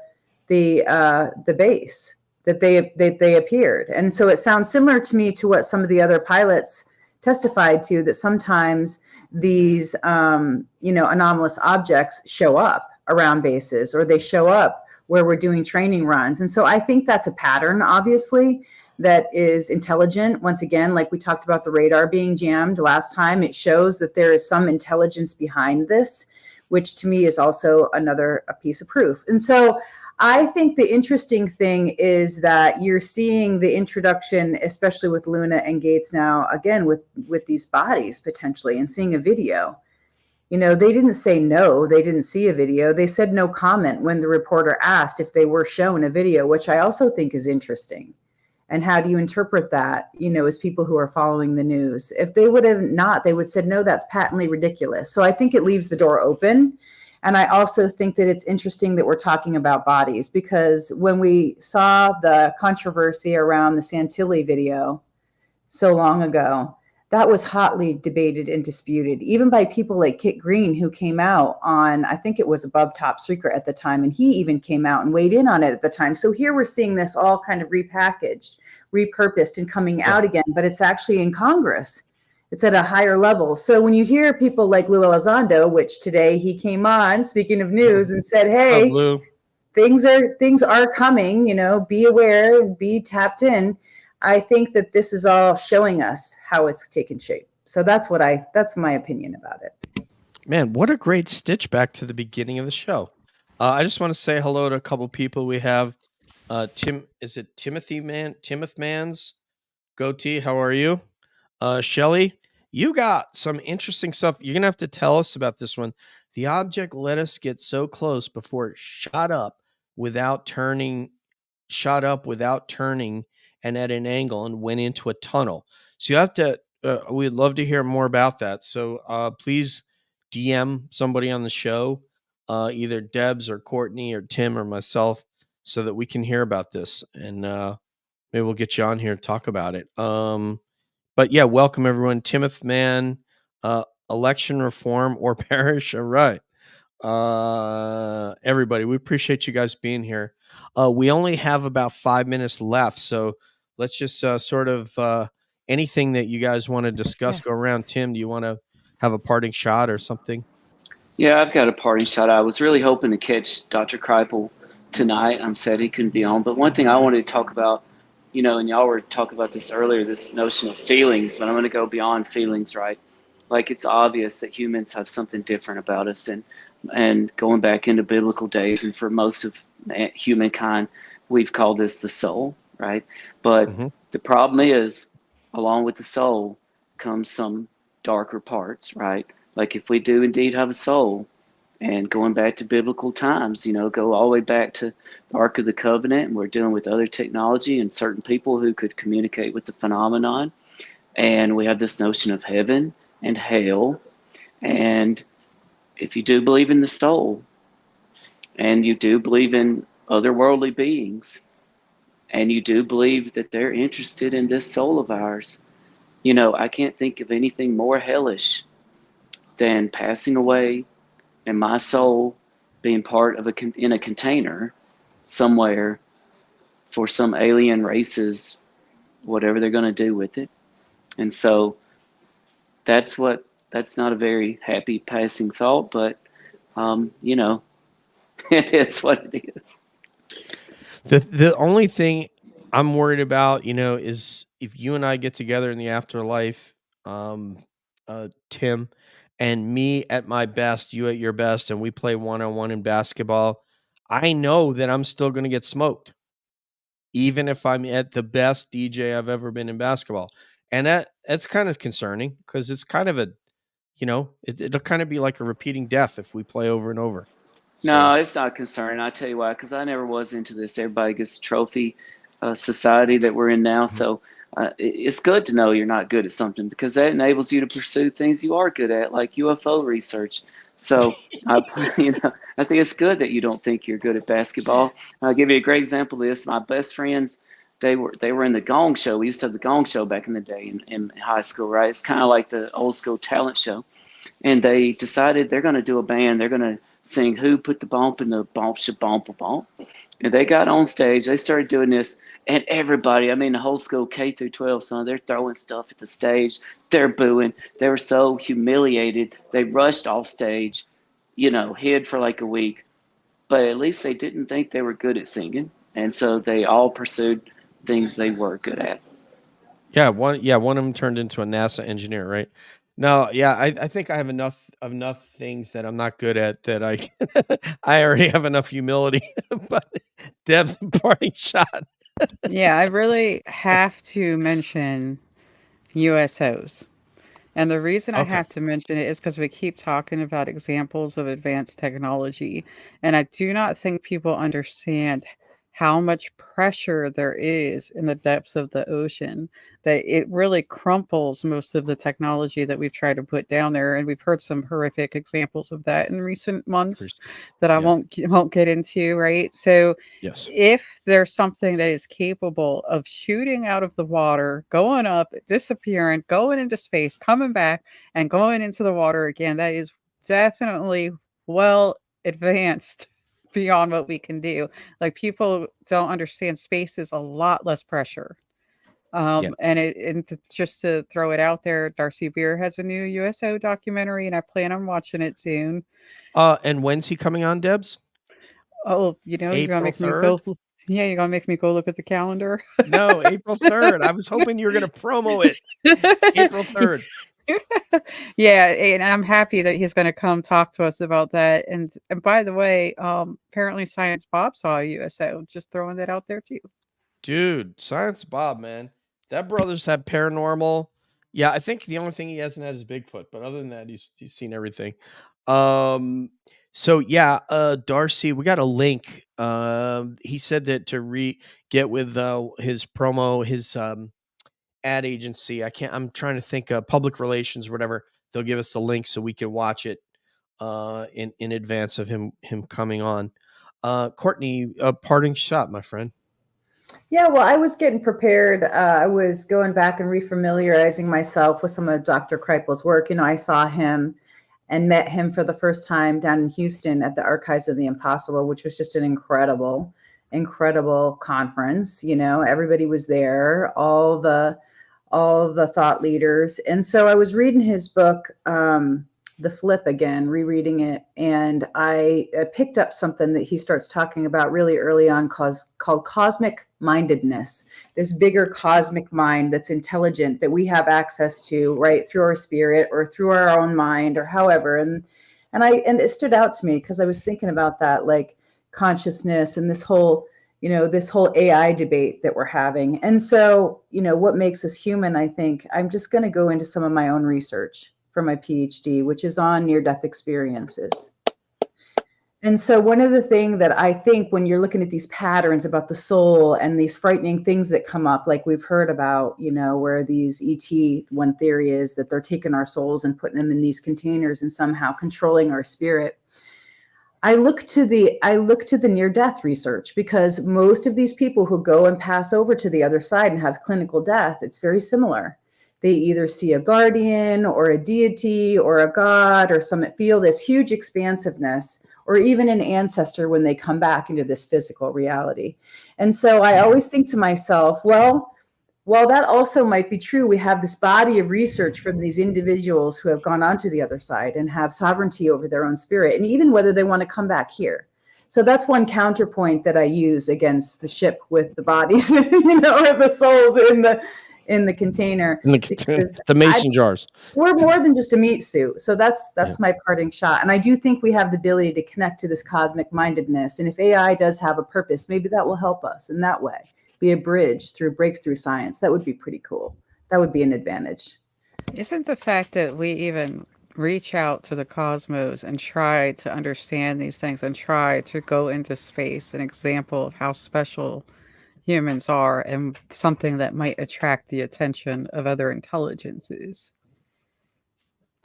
base, that they appeared. And so it sounds similar to me to what some of the other pilots testified to, that sometimes these anomalous objects show up around bases, or they show up where we're doing training runs. And so I think that's a pattern, obviously, that is intelligent. Once again, like we talked about the radar being jammed last time, it shows that there is some intelligence behind this, which to me is also a piece of proof. And so I think the interesting thing is that you're seeing the introduction, especially with Luna and Gates now, again, with these bodies potentially, and seeing a video. They didn't say no, they didn't see a video. They said no comment when the reporter asked if they were shown a video, which I also think is interesting. And how do you interpret that, as people who are following the news? If they would have not, they would have said, no, that's patently ridiculous. So I think it leaves the door open. And I also think that it's interesting that we're talking about bodies, because when we saw the controversy around the Santilli video so long ago, that was hotly debated and disputed, even by people like Kit Green, who came out on, I think it was Above Top Secret at the time, and he even came out and weighed in on it at the time. So here we're seeing this all kind of repackaged, repurposed, and coming out again, but it's actually in Congress. It's at a higher level. So when you hear people like Lou Elizondo, which today he came on, speaking of news, and said, hey, things are coming, be aware, be tapped in. I think that this is all showing us how it's taken shape. So that's my opinion about it. Man, what a great stitch back to the beginning of the show. I just want to say hello to a couple people. We have Timothy Mans? Goatee, how are you? Shelly, you got some interesting stuff. You're going to have to tell us about this one. The object let us get so close before it shot up without turning and at an angle and went into a tunnel. So you have to we'd love to hear more about that. So please DM somebody on the show, either Debs or Courtney or Tim or myself, so that we can hear about this, and maybe we'll get you on here to talk about it. But yeah, welcome everyone. Timothy Mann, election reform or perish. All right. Everybody, we appreciate you guys being here. We only have about 5 minutes left, so let's just sort of anything that you guys want to discuss, Yeah. go around. Tim, do you want to have a parting shot or something? Yeah, I've got a parting shot. I was really hoping to catch Dr. Kreipel tonight. I'm sad he couldn't be on. But one thing I wanted to talk about, and y'all were talking about this earlier, this notion of feelings, but I'm going to go beyond feelings, right? Like it's obvious that humans have something different about us. And going back into biblical days, and for most of humankind, we've called this the soul, right? But Mm-hmm. the problem is, along with the soul comes some darker parts, right? Like if we do indeed have a soul, and going back to biblical times, go all the way back to the Ark of the Covenant, and we're dealing with other technology and certain people who could communicate with the phenomenon. And we have this notion of heaven and hell. And if you do believe in the soul, and you do believe in otherworldly beings, and you do believe that they're interested in this soul of ours, I can't think of anything more hellish than passing away and my soul being part of in a container somewhere for some alien races, whatever they're going to do with it. And so that's not a very happy passing thought, but it is what it is. The only thing I'm worried about, is if you and I get together in the afterlife, Tim, and me at my best, you at your best, and we play one-on-one in basketball, I know that I'm still going to get smoked, even if I'm at the best DJ I've ever been in basketball. And that's kind of concerning, because it's kind of it'll kind of be like a repeating death if we play over and over. No, So it's not concerning. I tell you why, because I never was into this. Everybody gets a trophy society that we're in now. Mhm. So it's good to know you're not good at something, because that enables you to pursue things you are good at, like UFO research. So, I think it's good that you don't think you're good at basketball. I'll give you a great example of this. My best friends, they were in the Gong Show. We used to have the Gong Show back in the day in high school, right? It's kind of like the old school talent show. And they decided they're going to do a band. They're going to sing "Who Put the Bump in the Bump Shabump Bump." And they got on stage. They started doing this, and everybody, I mean, the whole school, K through 12, son, they're throwing stuff at the stage. They're booing. They were so humiliated. They rushed off stage, hid for like a week. But at least they didn't think they were good at singing, and so they all pursued things they were good at. one of them turned into a NASA engineer, right? No, yeah, I think I have enough things that I'm not good at that I I already have enough humility. But Deb's parting shot. Yeah, I really have to mention USOs. And the reason I Okay. have to mention it is because we keep talking about examples of advanced technology. And I do not think people understand how much pressure there is in the depths of the ocean, that it really crumples most of the technology that we've tried to put down there. And we've heard some horrific examples of that in recent months that I Yeah. won't get into, right? So Yes. if there's something that is capable of shooting out of the water, going up, disappearing, going into space, coming back, and going into the water again, that is definitely well advanced beyond what we can do. Like, people don't understand, space is a lot less pressure. Yeah. Just to throw it out there, Darcy Beer has a new USO documentary, and I plan on watching it soon. And when's he coming on, Debs? Oh, you're gonna April make me 3rd? go. Yeah, you're gonna make me go look at the calendar. No, April 3rd. I was hoping you were gonna promo it. April 3rd. Yeah, and I'm happy that he's gonna come talk to us about that. And by the way, apparently Science Bob saw a USO. Just throwing that out there too. Dude, Science Bob, man. That brother's had paranormal. Yeah, I think the only thing he hasn't had is Bigfoot, but other than that, he's seen everything. So yeah, Darcy, we got a link. He said that to get with his promo, ad agency. I'm trying to think of public relations or whatever. They'll give us the link so we can watch it in advance of him coming on. Courtney, a parting shot, my friend. Yeah, well, I was getting prepared. I was going back and refamiliarizing myself with some of Dr. Kreipel's work. You know, I saw him and met him for the first time down in Houston at the Archives of the Impossible, which was just an incredible conference. You know, everybody was there, all the thought leaders. And so I was reading his book, The Flip again, rereading it. And I picked up something that he starts talking about really early on called cosmic mindedness, this bigger cosmic mind that's intelligent that we have access to, right, through our spirit or through our own mind or however. And it stood out to me because I was thinking about that, like consciousness and this whole AI debate that we're having. And so, what makes us human, I think, I'm just going to go into some of my own research for my PhD, which is on near-death experiences. And so one of the things that I think when you're looking at these patterns about the soul and these frightening things that come up, like we've heard about, where these ET, one theory is that they're taking our souls and putting them in these containers and somehow controlling our spirit. I look to the near-death research because most of these people who go and pass over to the other side and have clinical death, it's very similar. They either see a guardian or a deity or a god or feel this huge expansiveness or even an ancestor when they come back into this physical reality. And so I always think to myself, well, while that also might be true, we have this body of research from these individuals who have gone on to the other side and have sovereignty over their own spirit, and even whether they want to come back here. So that's one counterpoint that I use against the ship with the bodies, or the souls in the container. The mason jars. We're more than just a meat suit. So that's my parting shot. And I do think we have the ability to connect to this cosmic mindedness. And if AI does have a purpose, maybe that will help us in that way. Be a bridge through breakthrough science. That would be pretty cool. That would be an advantage. Isn't the fact that we even reach out to the cosmos and try to understand these things and try to go into space an example of how special humans are and something that might attract the attention of other intelligences?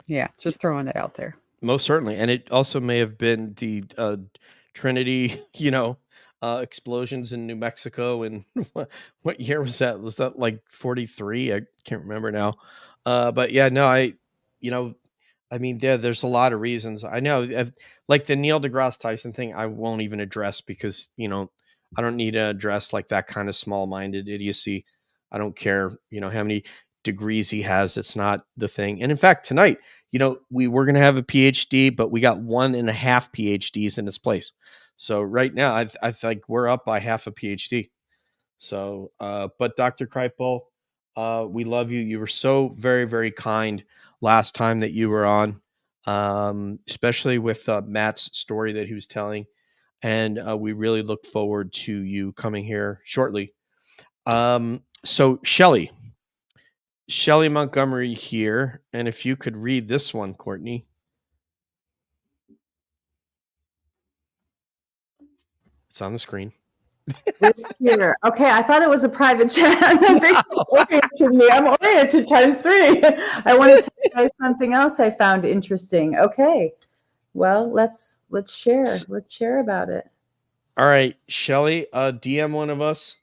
Yeah, just throwing that out there. Most certainly. And it also may have been the Trinity, explosions in New Mexico. And what year was that? Was that like 43? I can't remember now. But yeah, no, there's a lot of reasons. I know, like the Neil deGrasse Tyson thing, I won't even address because, I don't need to address like that kind of small-minded idiocy. I don't care, how many degrees he has. It's not the thing. And in fact, tonight, we were going to have a PhD, but we got 1.5 PhDs in its place. So right now, I think we're up by half a PhD. So, but Dr. Kreipel, we love you. You were so very, very kind last time that you were on, especially with Matt's story that he was telling. And we really look forward to you coming here shortly. So Shelley Montgomery here. And if you could read this one, Courtney. It's on the screen. Okay, I thought it was a private chat. I'm oriented times 3. I want to tell you something else I found interesting. Okay, well, let's share. Let's share about it. All right, Shelley, DM one of us,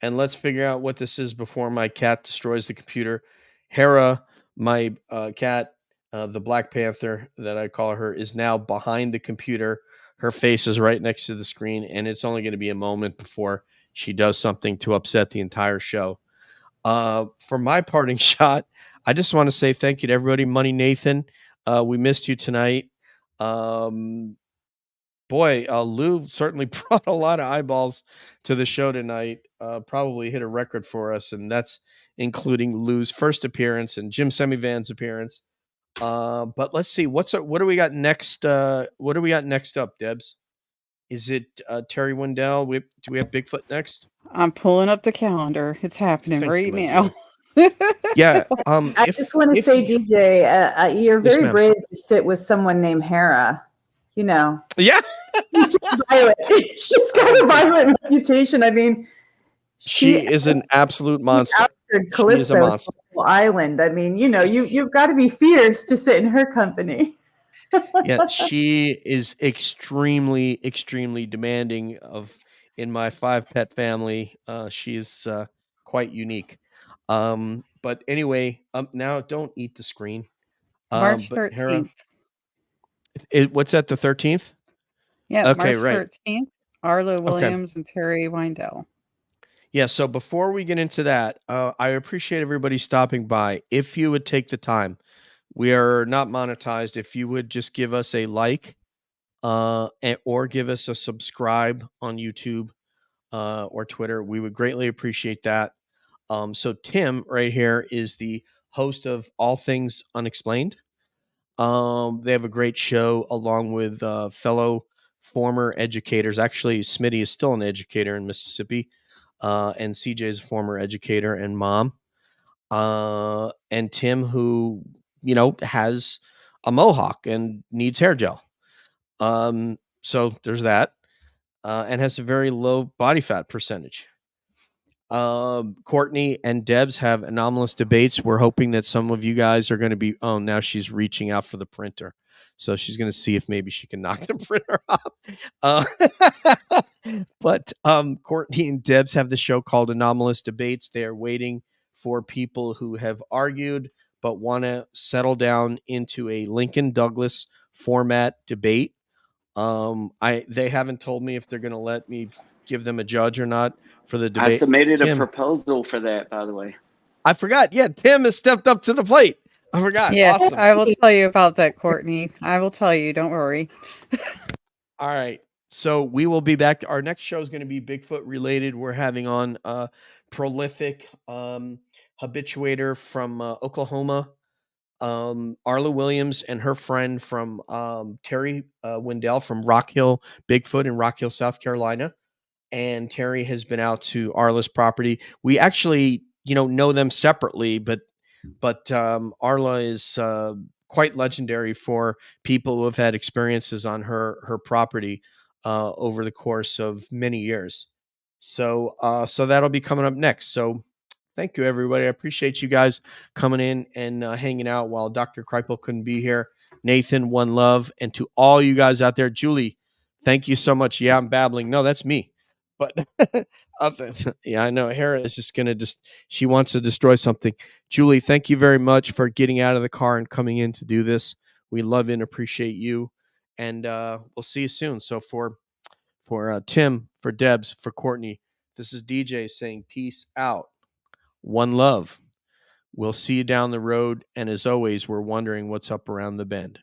and let's figure out what this is before my cat destroys the computer. Hera, my cat, the Black Panther that I call her, is now behind the computer. Her face is right next to the screen, and it's only going to be a moment before she does something to upset the entire show. For my parting shot, I just want to say thank you to everybody. Money Nathan, we missed you tonight. Lou certainly brought a lot of eyeballs to the show tonight. Probably hit a record for us, and that's including Lou's first appearance and Jim Semivan's appearance. But let's see, what do we got next? What do we got next up, Debs? Is it Terry Wendell? Do we have Bigfoot next? I'm pulling up the calendar. It's happening right now. Yeah. I just want to say, DJ, you're very brave to sit with someone named Hera. Yeah. She's just violent. She's got a violent reputation. I mean, she is an absolute monster. pictured She is a Calypso monster. Island. I mean, you know, you've got to be fierce to sit in her company. Yeah, she is extremely, extremely demanding of in my 5-pet family. She's quite unique. But anyway, now don't eat the screen. March But Hera, 13th. what's that? The 13th? Yeah, Okay, March right. 13th. Arlo Okay. Williams and Terry Weindell. Yeah. So before we get into that, I appreciate everybody stopping by. If you would take the time, we are not monetized. If you would just give us a like, or give us a subscribe on YouTube or Twitter, we would greatly appreciate that. So Tim right here is the host of All Things Unexplained. They have a great show along with fellow former educators. Actually, Smitty is still an educator in Mississippi, and CJ is a former educator and mom. And Tim, who has a mohawk and needs hair gel. So there's that, and has a very low body fat percentage. Courtney and Debs have anomalous debates. We're hoping that some of you guys are going to be. Oh, now she's reaching out for the printer, so she's going to see if maybe she can knock the printer off. But Courtney and Debs have the show called Anomalous Debates. They are waiting for people who have argued but want to settle down into a Lincoln Douglas format debate. They haven't told me if they're going to let me give them a judge or not for the debate. I submitted a Tim, proposal for that, by the way. I forgot. Yeah, Tim has stepped up to the plate. I forgot. Yes, Awesome. I will tell you about that, Courtney. I will tell you. Don't worry. All right. So we will be back. Our next show is going to be Bigfoot related. We're having on a prolific habituator from Oklahoma, Arla Williams, and her friend from Terry Wendell from Rock Hill Bigfoot in Rock Hill, South Carolina. And Terry has been out to Arla's property. We actually, know them separately, but Arla is quite legendary for people who have had experiences on her property over the course of many years. So that'll be coming up next. So thank you, everybody. I appreciate you guys coming in and hanging out while Dr. Kreipel couldn't be here. Nathan, one love. And to all you guys out there, Julie, thank you so much. Yeah, I'm babbling. No, that's me. But yeah, I know Hera is just going to she wants to destroy something. Julie, thank you very much for getting out of the car and coming in to do this. We love and appreciate you. And we'll see you soon. So for Tim, for Debs, for Courtney, this is DJ saying peace out. One love. We'll see you down the road. And as always, we're wondering what's up around the bend.